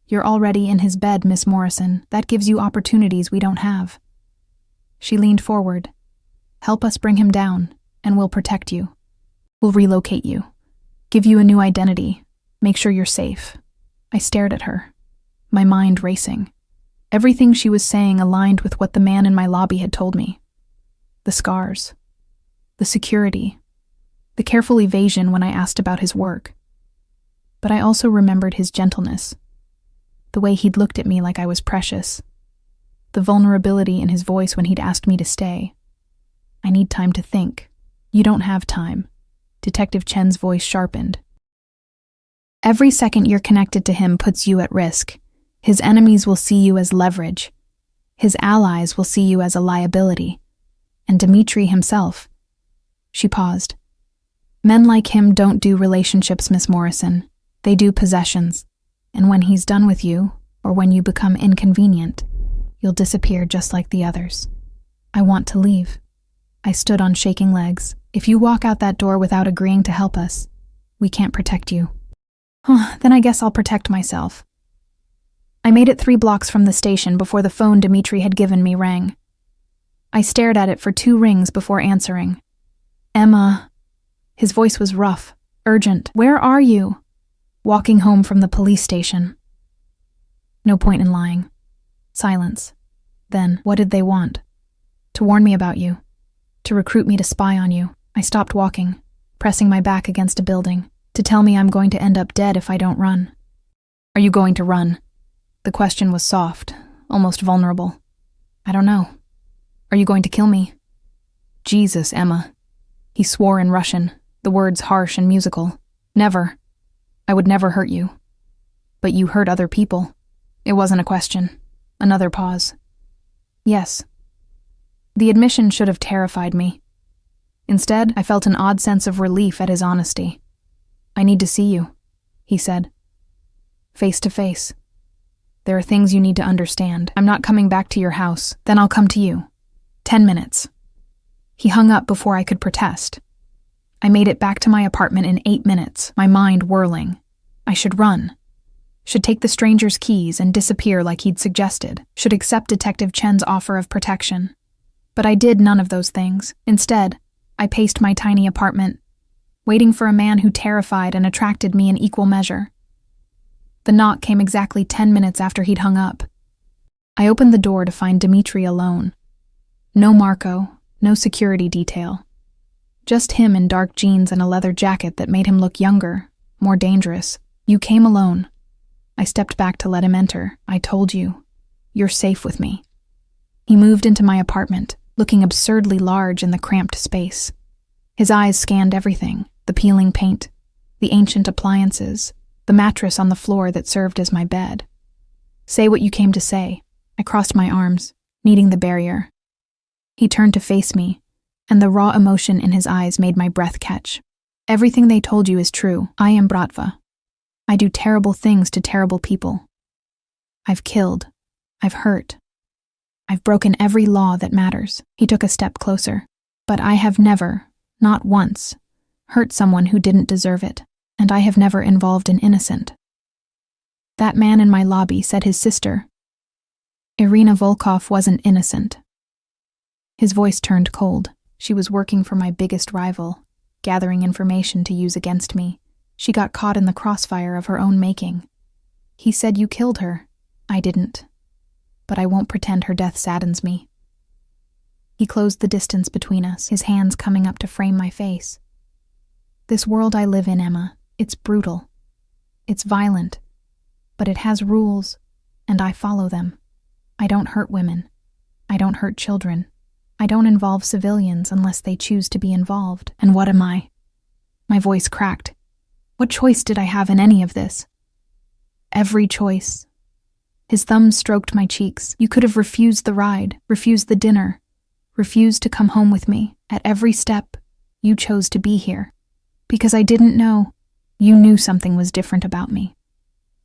You're already in his bed, Miss Morrison. That gives you opportunities we don't have." She leaned forward. "Help us bring him down, and we'll protect you. We'll relocate you. Give you a new identity. Make sure you're safe." I stared at her, my mind racing. Everything she was saying aligned with what the man in my lobby had told me. The scars. The security. The careful evasion when I asked about his work. But I also remembered his gentleness. The way he'd looked at me like I was precious. The vulnerability in his voice when he'd asked me to stay. "I need time to think." "You don't have time." Detective Chen's voice sharpened. "Every second you're connected to him puts you at risk. His enemies will see you as leverage. His allies will see you as a liability. And Dmitry himself." She paused. "Men like him don't do relationships, Miss Morrison. They do possessions. And when he's done with you, or when you become inconvenient, you'll disappear just like the others. I want to leave." I stood on shaking legs. "If you walk out that door without agreeing to help us, we can't protect you." Then I guess I'll protect myself." I made it 3 blocks from the station before the phone Dmitry had given me rang. I stared at it for 2 rings before answering. "Emma." His voice was rough, urgent. "Where are you?" "Walking home from the police station." No point in lying. Silence. Then, what did they want? "To warn me about you. To recruit me to spy on you." I stopped walking, pressing my back against a building. "To tell me I'm going to end up dead if I don't run." "Are you going to run?" The question was soft, almost vulnerable. "I don't know." "Are you going to kill me?" "Jesus, Emma." He swore in Russian, the words harsh and musical. "Never. I would never hurt you." "But you hurt other people." It wasn't a question. Another pause. "Yes." The admission should have terrified me. Instead, I felt an odd sense of relief at his honesty. "I need to see you," he said. "Face to face. There are things you need to understand. I'm not coming back to your house. Then I'll come to you. 10 minutes. He hung up before I could protest. I made it back to my apartment in 8 minutes, my mind whirling. I should run. Should take the stranger's keys and disappear like he'd suggested. Should accept Detective Chen's offer of protection. But I did none of those things. Instead, I paced my tiny apartment, waiting for a man who terrified and attracted me in equal measure. The knock came exactly 10 minutes after he'd hung up. I opened the door to find Dmitry alone. No Marco, no security detail. Just him in dark jeans and a leather jacket that made him look younger, more dangerous. You came alone. I stepped back to let him enter. I told you. You're safe with me. He moved into my apartment, looking absurdly large in the cramped space. His eyes scanned everything, the peeling paint, the ancient appliances, the mattress on the floor that served as my bed. Say what you came to say. I crossed my arms, meeting the barrier. He turned to face me, and the raw emotion in his eyes made my breath catch. Everything they told you is true. I am Bratva. I do terrible things to terrible people. I've killed. I've hurt. I've broken every law that matters. He took a step closer. But I have never, not once, hurt someone who didn't deserve it, and I have never involved an innocent. That man in my lobby said his sister, Irina Volkov, wasn't innocent. His voice turned cold. She was working for my biggest rival, gathering information to use against me. She got caught in the crossfire of her own making. He said you killed her. I didn't. But I won't pretend her death saddens me. He closed the distance between us, his hands coming up to frame my face. This world I live in, Emma, it's brutal. It's violent. But it has rules, and I follow them. I don't hurt women. I don't hurt children. I don't involve civilians unless they choose to be involved. And what am I? My voice cracked. What choice did I have in any of this? Every choice. His thumbs stroked my cheeks. You could have refused the ride, refused the dinner, refused to come home with me. At every step, you chose to be here. Because I didn't know. You knew something was different about me.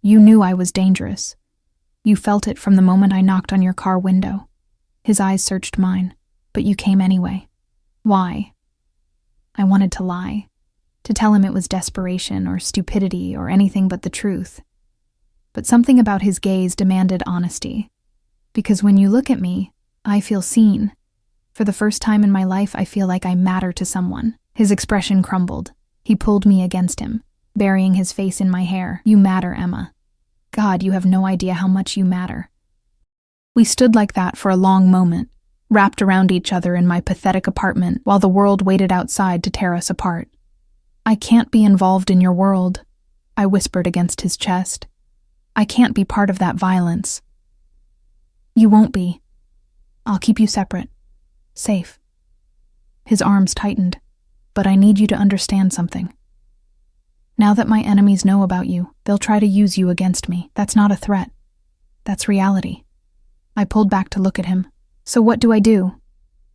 You knew I was dangerous. You felt it from the moment I knocked on your car window. His eyes searched mine, but you came anyway. Why? I wanted to lie, to tell him it was desperation or stupidity or anything but the truth. But something about his gaze demanded honesty. Because when you look at me, I feel seen. For the first time in my life, I feel like I matter to someone. His expression crumbled. He pulled me against him, burying his face in my hair. You matter, Emma. God, you have no idea how much you matter. We stood like that for a long moment, wrapped around each other in my pathetic apartment while the world waited outside to tear us apart. I can't be involved in your world, I whispered against his chest. I can't be part of that violence. You won't be. I'll keep you separate. Safe. His arms tightened. But I need you to understand something. Now that my enemies know about you, they'll try to use you against me. That's not a threat. That's reality. I pulled back to look at him. So what do?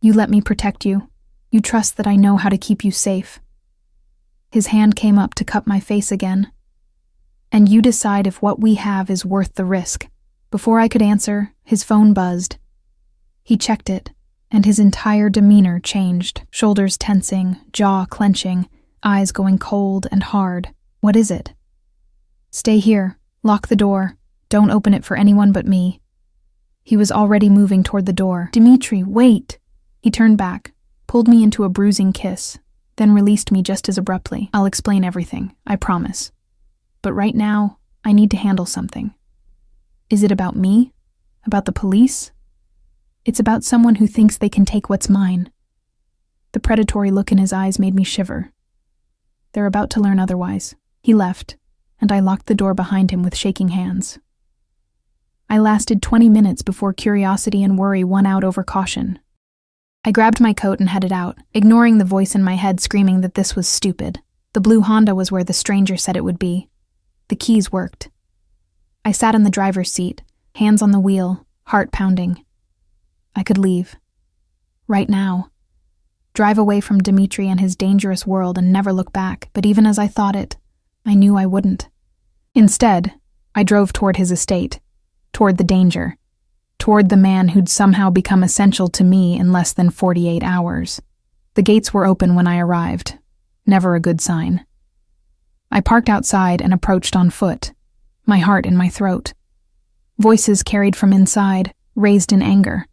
You let me protect you. You trust that I know how to keep you safe. His hand came up to cup my face again. And you decide if what we have is worth the risk. Before I could answer, his phone buzzed. He checked it, and his entire demeanor changed, shoulders tensing, jaw clenching, eyes going cold and hard. What is it? Stay here. Lock the door. Don't open it for anyone but me. He was already moving toward the door. Dmitri, wait! He turned back, pulled me into a bruising kiss, then released me just as abruptly. I'll explain everything, I promise. But right now, I need to handle something. Is it about me? About the police? It's about someone who thinks they can take what's mine. The predatory look in his eyes made me shiver. They're about to learn otherwise. He left, and I locked the door behind him with shaking hands. I lasted 20 minutes before curiosity and worry won out over caution. I grabbed my coat and headed out, ignoring the voice in my head screaming that this was stupid. The blue Honda was where the stranger said it would be. The keys worked. I sat in the driver's seat, hands on the wheel, heart pounding. I could leave. Right now. Drive away from Dmitri and his dangerous world and never look back, but even as I thought it, I knew I wouldn't. Instead, I drove toward his estate, toward the danger, toward the man who'd somehow become essential to me in less than 48 hours. The gates were open when I arrived. Never a good sign. I parked outside and approached on foot, my heart in my throat. Voices carried from inside, raised in anger.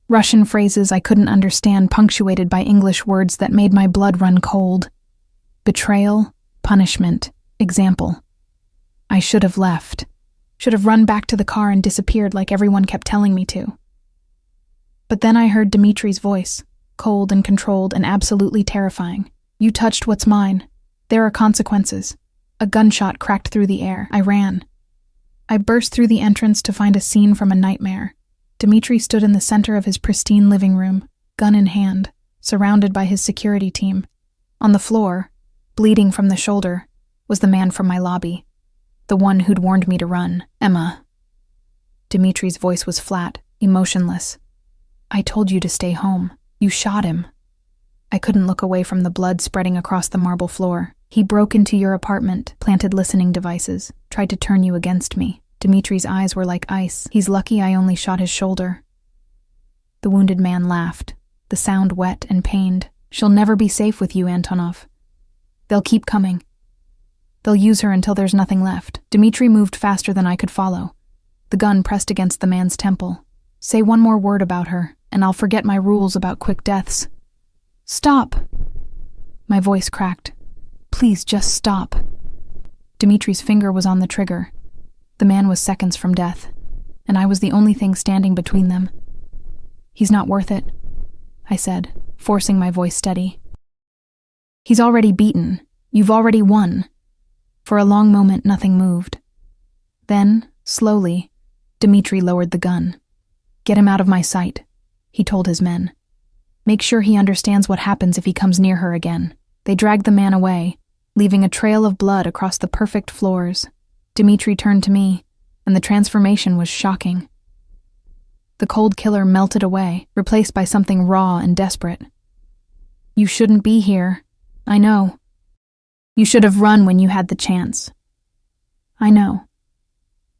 Russian phrases I couldn't understand punctuated by English words that made my blood run cold. Betrayal, punishment, example. I should have left. Should have run back to the car and disappeared like everyone kept telling me to. But then I heard Dmitri's voice, cold and controlled and absolutely terrifying. "You touched what's mine. There are consequences." A gunshot cracked through the air. I ran. I burst through the entrance to find a scene from a nightmare. Dmitri stood in the center of his pristine living room, gun in hand, surrounded by his security team. On the floor, bleeding from the shoulder, was the man from my lobby, the one who'd warned me to run, Emma. Dmitri's voice was flat, emotionless. "I told you to stay home. You shot him." I couldn't look away from the blood spreading across the marble floor. "He broke into your apartment, planted listening devices, tried to turn you against me." Dmitri's eyes were like ice. "He's lucky I only shot his shoulder." The wounded man laughed, the sound wet and pained. "She'll never be safe with you, Antonov. They'll keep coming. They'll use her until there's nothing left." Dmitri moved faster than I could follow. The gun pressed against the man's temple. "Say one more word about her, and I'll forget my rules about quick deaths." "Stop!" My voice cracked. "Please, just stop." Dmitri's finger was on the trigger. The man was seconds from death, and I was the only thing standing between them. "He's not worth it," I said, forcing my voice steady. "He's already beaten. You've already won." For a long moment, nothing moved. Then, slowly, Dmitri lowered the gun. "Get him out of my sight," he told his men. "Make sure he understands what happens if he comes near her again." They dragged the man away, leaving a trail of blood across the perfect floors. Dmitri turned to me, and the transformation was shocking. The cold killer melted away, replaced by something raw and desperate. "You shouldn't be here. I know. You should have run when you had the chance." "I know."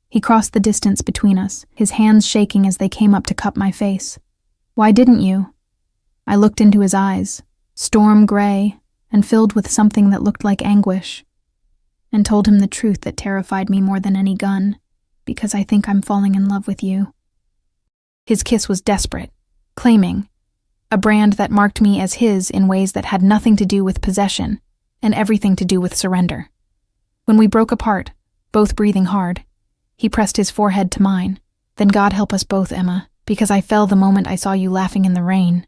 He crossed the distance between us, his hands shaking as they came up to cup my face. "Why didn't you?" I looked into his eyes, storm gray and filled with something that looked like anguish, and told him the truth that terrified me more than any gun, "Because I think I'm falling in love with you." His kiss was desperate, claiming, a brand that marked me as his in ways that had nothing to do with possession and everything to do with surrender. When we broke apart, both breathing hard, he pressed his forehead to mine. "Then God help us both, Emma, because I fell the moment I saw you laughing in the rain."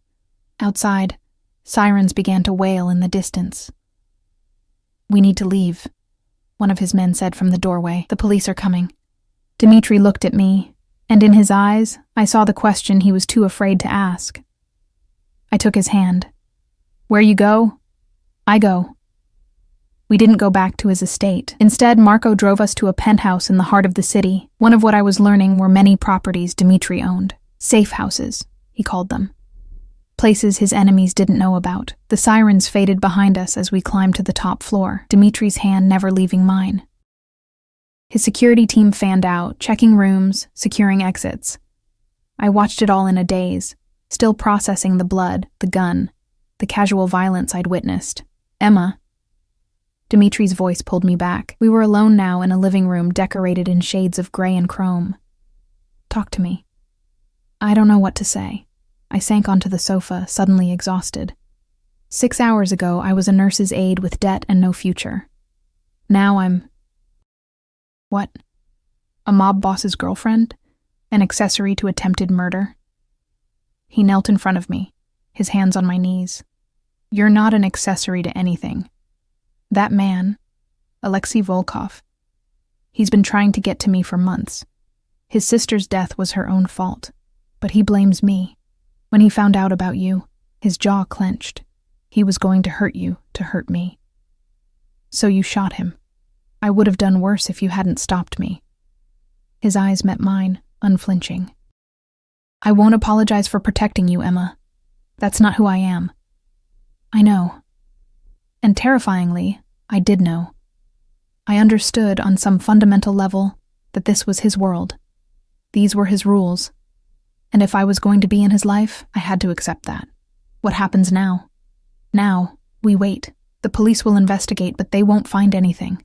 Outside, sirens began to wail in the distance. "We need to leave," one of his men said from the doorway. "The police are coming." Dmitri looked at me, and in his eyes, I saw the question he was too afraid to ask. I took his hand. "Where you go, I go." We didn't go back to his estate. Instead, Marco drove us to a penthouse in the heart of the city. One of what I was learning were many properties Dmitri owned. Safe houses, he called them. Places his enemies didn't know about. The sirens faded behind us as we climbed to the top floor, Dmitri's hand never leaving mine. His security team fanned out, checking rooms, securing exits. I watched it all in a daze, still processing the blood, the gun, the casual violence I'd witnessed. "Emma." Dmitri's voice pulled me back. We were alone now in a living room decorated in shades of gray and chrome. "Talk to me." I don't know what to say. I sank onto the sofa, suddenly exhausted. 6 hours ago, I was a nurse's aide with debt and no future. Now I'm... What? A mob boss's girlfriend? An accessory to attempted murder? He knelt in front of me, his hands on my knees. "You're not an accessory to anything. That man, Alexei Volkov, he's been trying to get to me for months. His sister's death was her own fault, but he blames me. When he found out about you, his jaw clenched. He was going to hurt you to hurt me. So you shot him. I would have done worse if you hadn't stopped me." His eyes met mine, unflinching. "I won't apologize for protecting you, Emma. That's not who I am." I know. And terrifyingly, I did know. I understood on some fundamental level that this was his world. These were his rules. And if I was going to be in his life, I had to accept that. What happens now? Now, we wait. The police will investigate, but they won't find anything.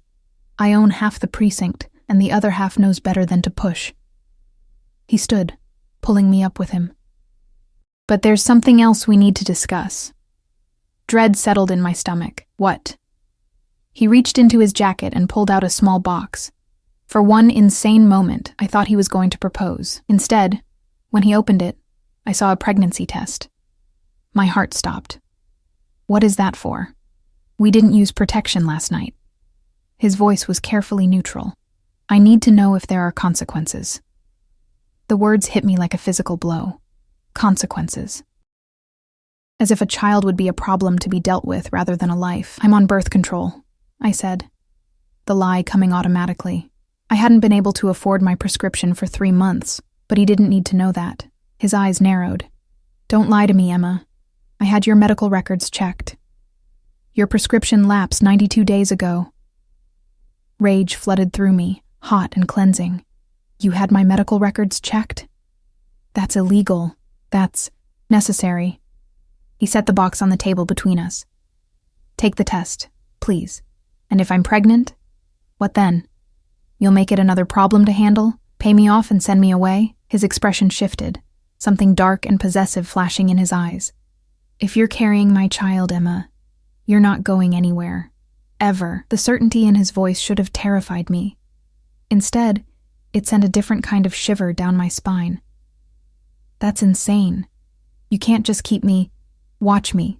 I own half the precinct, and the other half knows better than to push. He stood, pulling me up with him. "But there's something else we need to discuss." Dread settled in my stomach. "What?" He reached into his jacket and pulled out a small box. For one insane moment, I thought he was going to propose. Instead, when he opened it, I saw a pregnancy test. My heart stopped. What is that for? We didn't use protection last night. His voice was carefully neutral. I need to know if there are consequences. The words hit me like a physical blow. Consequences. As if a child would be a problem to be dealt with rather than a life. I'm on birth control, I said, the lie coming automatically. I hadn't been able to afford my prescription for 3 months, but he didn't need to know that. His eyes narrowed. Don't lie to me, Emma. I had your medical records checked. Your prescription lapsed 92 days ago. Rage flooded through me, hot and cleansing. You had my medical records checked? That's illegal. That's necessary. He set the box on the table between us. Take the test, please. And if I'm pregnant, what then? You'll make it another problem to handle? Pay me off and send me away? His expression shifted, something dark and possessive flashing in his eyes. If you're carrying my child, Emma, you're not going anywhere. Ever. The certainty in his voice should have terrified me. Instead, it sent a different kind of shiver down my spine. That's insane. You can't just keep me. Watch me.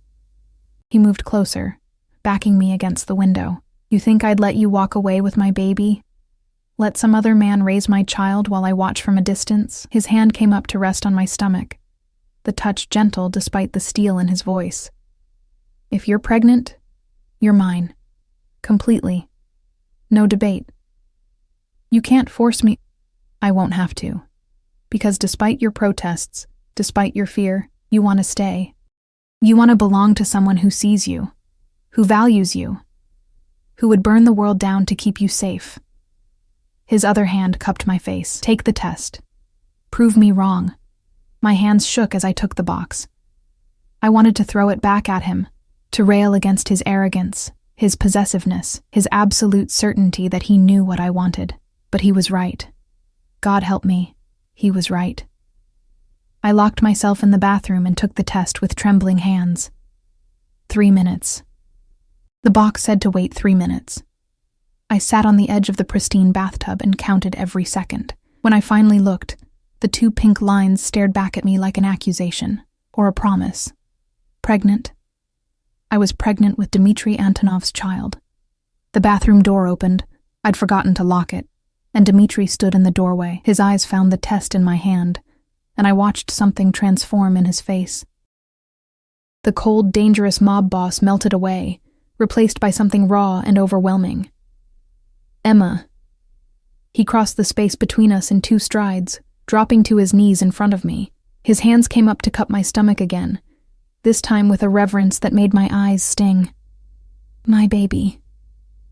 He moved closer, backing me against the window. You think I'd let you walk away with my baby? Let some other man raise my child while I watch from a distance? His hand came up to rest on my stomach, the touch gentle despite the steel in his voice. If you're pregnant, you're mine. Completely. No debate. You can't force me. I won't have to. Because despite your protests, despite your fear, you want to stay. You want to belong to someone who sees you, who values you, who would burn the world down to keep you safe. His other hand cupped my face. Take the test. Prove me wrong. My hands shook as I took the box. I wanted to throw it back at him, to rail against his arrogance, his possessiveness, his absolute certainty that he knew what I wanted. But he was right. God help me, he was right. I locked myself in the bathroom and took the test with trembling hands. 3 minutes. The box said to wait 3 minutes. I sat on the edge of the pristine bathtub and counted every second. When I finally looked, the 2 pink lines stared back at me like an accusation, or a promise. Pregnant. I was pregnant with Dmitry Antonov's child. The bathroom door opened. I'd forgotten to lock it, and Dmitry stood in the doorway. His eyes found the test in my hand, and I watched something transform in his face. The cold, dangerous mob boss melted away, replaced by something raw and overwhelming. Emma. He crossed the space between us in 2 strides, dropping to his knees in front of me. His hands came up to cup my stomach again, this time with a reverence that made my eyes sting. My baby.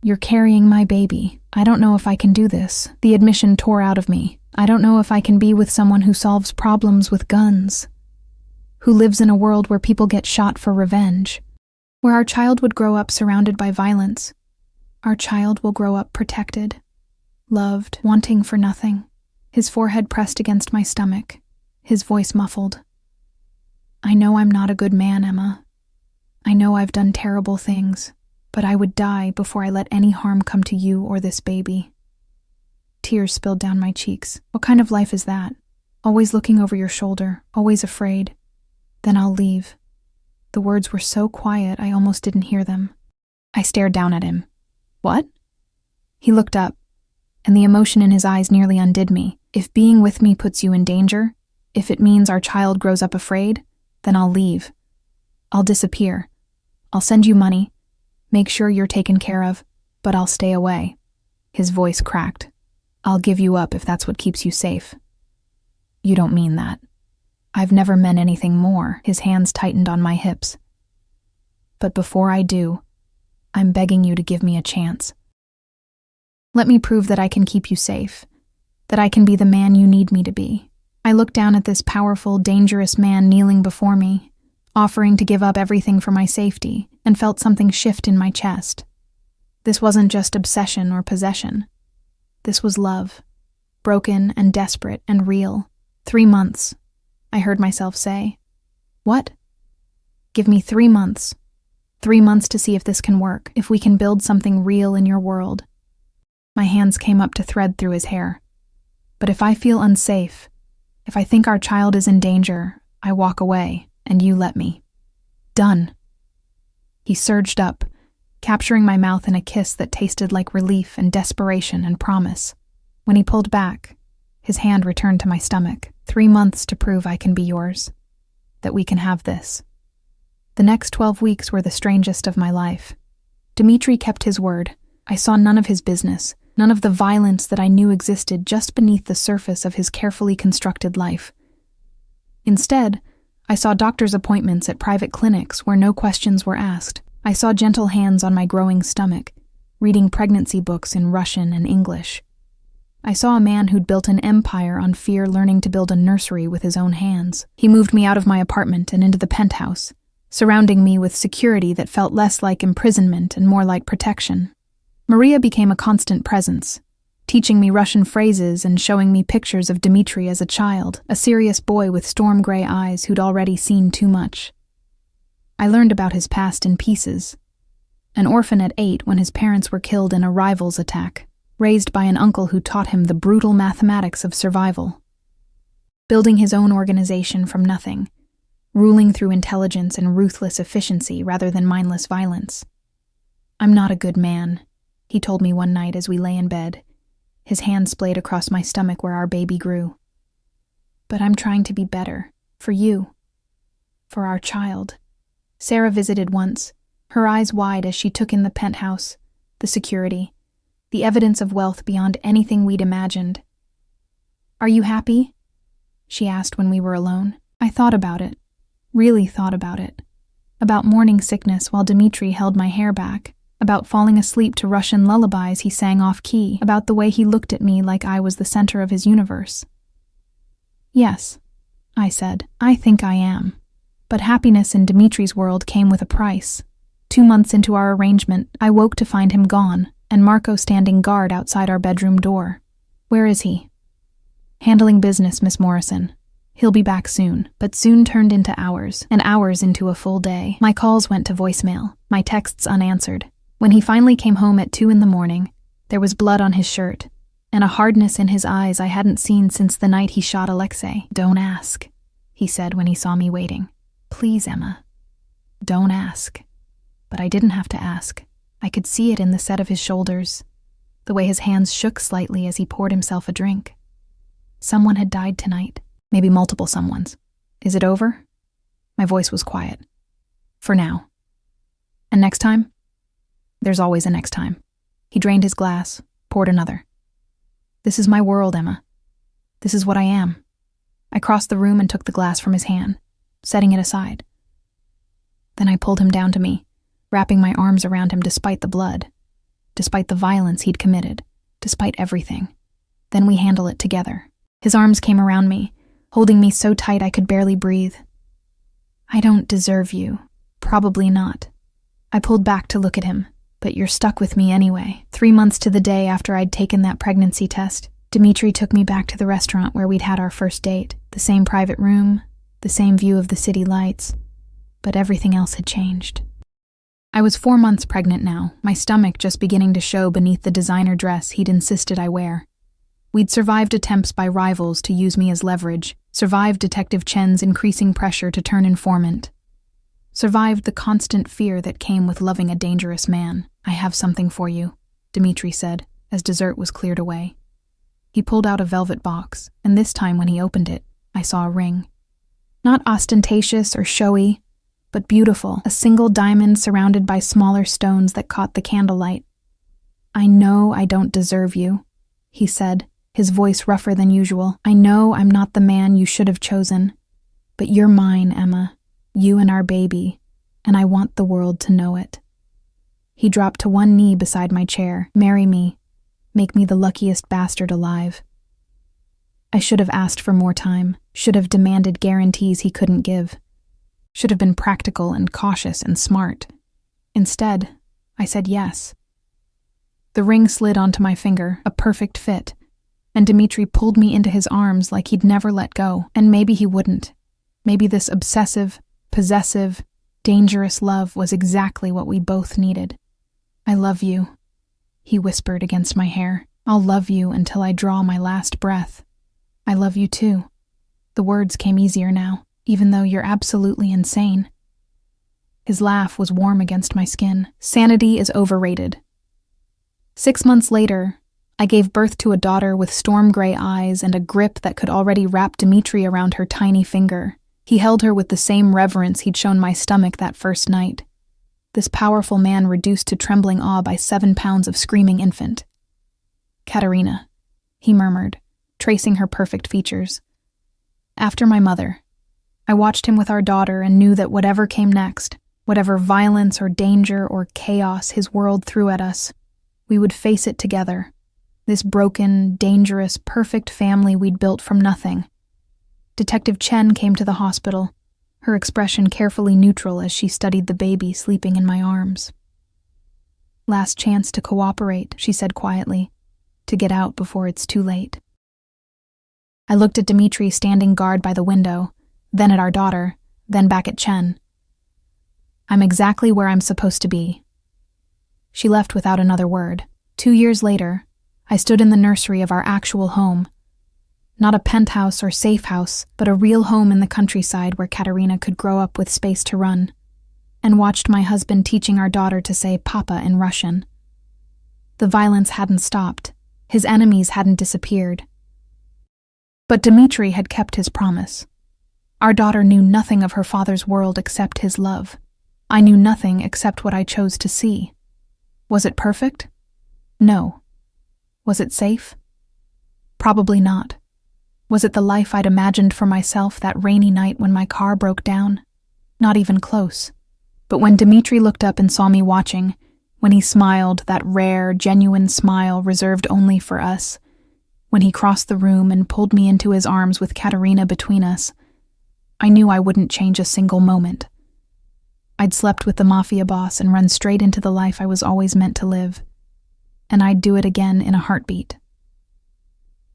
You're carrying my baby. I don't know if I can do this. The admission tore out of me. I don't know if I can be with someone who solves problems with guns, who lives in a world where people get shot for revenge, where our child would grow up surrounded by violence. Our child will grow up protected, loved, wanting for nothing. His forehead pressed against my stomach, his voice muffled. I know I'm not a good man, Emma. I know I've done terrible things, but I would die before I let any harm come to you or this baby. Tears spilled down my cheeks. What kind of life is that? Always looking over your shoulder, always afraid. Then I'll leave. The words were so quiet I almost didn't hear them. I stared down at him. What? He looked up, and the emotion in his eyes nearly undid me. If being with me puts you in danger, if it means our child grows up afraid, then I'll leave. I'll disappear. I'll send you money, make sure you're taken care of, but I'll stay away. His voice cracked. I'll give you up if that's what keeps you safe. You don't mean that. I've never meant anything more. His hands tightened on my hips. But before I do, I'm begging you to give me a chance. Let me prove that I can keep you safe, that I can be the man you need me to be. I looked down at this powerful, dangerous man kneeling before me, offering to give up everything for my safety, and felt something shift in my chest. This wasn't just obsession or possession. This was love, broken and desperate and real. 3 months, I heard myself say. What? Give me 3 months. 3 months to see if this can work, if we can build something real in your world. My hands came up to thread through his hair. But if I feel unsafe, if I think our child is in danger, I walk away, and you let me. Done. He surged up, capturing my mouth in a kiss that tasted like relief and desperation and promise. When he pulled back, his hand returned to my stomach. 3 months to prove I can be yours. That we can have this. The next 12 weeks were the strangest of my life. Dmitri kept his word. I saw none of his business, none of the violence that I knew existed just beneath the surface of his carefully constructed life. Instead, I saw doctor's appointments at private clinics where no questions were asked. I saw gentle hands on my growing stomach, reading pregnancy books in Russian and English. I saw a man who'd built an empire on fear learning to build a nursery with his own hands. He moved me out of my apartment and into the penthouse, surrounding me with security that felt less like imprisonment and more like protection. Maria became a constant presence, teaching me Russian phrases and showing me pictures of Dmitri as a child, a serious boy with storm-gray eyes who'd already seen too much. I learned about his past in pieces. An orphan at 8 when his parents were killed in a rival's attack, raised by an uncle who taught him the brutal mathematics of survival. Building his own organization from nothing, ruling through intelligence and ruthless efficiency rather than mindless violence. "I'm not a good man," he told me one night as we lay in bed, his hand splayed across my stomach where our baby grew. "But I'm trying to be better, for you, for our child." Sarah visited once, her eyes wide as she took in the penthouse, the security, the evidence of wealth beyond anything we'd imagined. "Are you happy?" she asked when we were alone. I thought about it, really thought about it. About morning sickness while Dmitri held my hair back, about falling asleep to Russian lullabies he sang off-key, about the way he looked at me like I was the center of his universe. "Yes," I said, "I think I am." But happiness in Dmitri's world came with a price. 2 months into our arrangement, I woke to find him gone, and Marco standing guard outside our bedroom door. "Where is he?" "Handling business, Miss Morrison. He'll be back soon." But soon turned into hours, and hours into a full day. My calls went to voicemail, my texts unanswered. When he finally came home at 2 a.m, there was blood on his shirt, and a hardness in his eyes I hadn't seen since the night he shot Alexei. "Don't ask," he said when he saw me waiting. "Please, Emma, don't ask." But I didn't have to ask. I could see it in the set of his shoulders, the way his hands shook slightly as he poured himself a drink. Someone had died tonight, maybe multiple someones. "Is it over?" My voice was quiet. "For now." "And next time?" "There's always a next time." He drained his glass, poured another. "This is my world, Emma. This is what I am." I crossed the room and took the glass from his hand, setting it aside. Then I pulled him down to me, wrapping my arms around him despite the blood, despite the violence he'd committed, despite everything. Then we handle it together. His arms came around me, holding me so tight I could barely breathe. "I don't deserve you. Probably not." I pulled back to look at him. "But you're stuck with me anyway." 3 months to the day after I'd taken that pregnancy test, Dmitri took me back to the restaurant where we'd had our first date. The same private room, the same view of the city lights, but everything else had changed. I was 4 months pregnant now, my stomach just beginning to show beneath the designer dress he'd insisted I wear. We'd survived attempts by rivals to use me as leverage, survived Detective Chen's increasing pressure to turn informant, survived the constant fear that came with loving a dangerous man. "I have something for you," Dmitri said, as dessert was cleared away. He pulled out a velvet box, and this time when he opened it, I saw a ring. Not ostentatious or showy, but beautiful, a single diamond surrounded by smaller stones that caught the candlelight. "I know I don't deserve you," he said, his voice rougher than usual. "I know I'm not the man you should have chosen, but you're mine, Emma, you and our baby, and I want the world to know it." He dropped to one knee beside my chair. "Marry me. Make me the luckiest bastard alive." I should have asked for more time, should have demanded guarantees he couldn't give, should have been practical and cautious and smart. Instead, I said yes. The ring slid onto my finger, a perfect fit, and Dmitri pulled me into his arms like he'd never let go. And maybe he wouldn't. Maybe this obsessive, possessive, dangerous love was exactly what we both needed. "I love you," he whispered against my hair. "I'll love you until I draw my last breath." "I love you too." The words came easier now, even though you're absolutely insane. His laugh was warm against my skin. Sanity is overrated. 6 months later, I gave birth to a daughter with storm-gray eyes and a grip that could already wrap Dmitri around her tiny finger. He held her with the same reverence he'd shown my stomach that first night. This powerful man reduced to trembling awe by 7 pounds of screaming infant. "Katerina," he murmured, tracing her perfect features. After my mother, I watched him with our daughter and knew that whatever came next, whatever violence or danger or chaos his world threw at us, we would face it together. This broken, dangerous, perfect family we'd built from nothing. Detective Chen came to the hospital, her expression carefully neutral as she studied the baby sleeping in my arms. "Last chance to cooperate," she said quietly, "to get out before it's too late." I looked at Dmitri standing guard by the window, then at our daughter, then back at Chen. "I'm exactly where I'm supposed to be." She left without another word. 2 years later, I stood in the nursery of our actual home. Not a penthouse or safe house, but a real home in the countryside where Katerina could grow up with space to run, and watched my husband teaching our daughter to say Papa in Russian. The violence hadn't stopped. His enemies hadn't disappeared. But Dmitri had kept his promise. Our daughter knew nothing of her father's world except his love. I knew nothing except what I chose to see. Was it perfect? No. Was it safe? Probably not. Was it the life I'd imagined for myself that rainy night when my car broke down? Not even close. But when Dmitri looked up and saw me watching, when he smiled, that rare, genuine smile reserved only for us, when he crossed the room and pulled me into his arms with Katerina between us, I knew I wouldn't change a single moment. I'd slept with the Mafia boss and run straight into the life I was always meant to live. And I'd do it again in a heartbeat.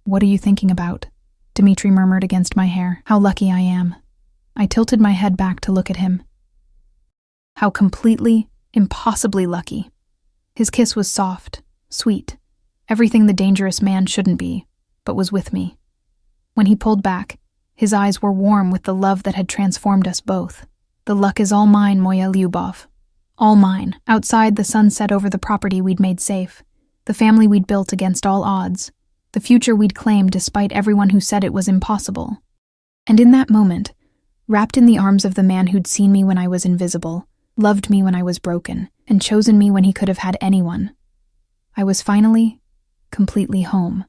"What are you thinking about?" Dmitri murmured against my hair. "How lucky I am." I tilted my head back to look at him. How completely, impossibly lucky. His kiss was soft, sweet, everything the dangerous man shouldn't be, but was with me. When he pulled back, his eyes were warm with the love that had transformed us both. "The luck is all mine, Moya Lyubov. All mine. Outside, the sun set over the property we'd made safe, the family we'd built against all odds, the future we'd claimed despite everyone who said it was impossible. And in that moment, wrapped in the arms of the man who'd seen me when I was invisible, loved me when I was broken, and chosen me when he could have had anyone, I was finally, completely home.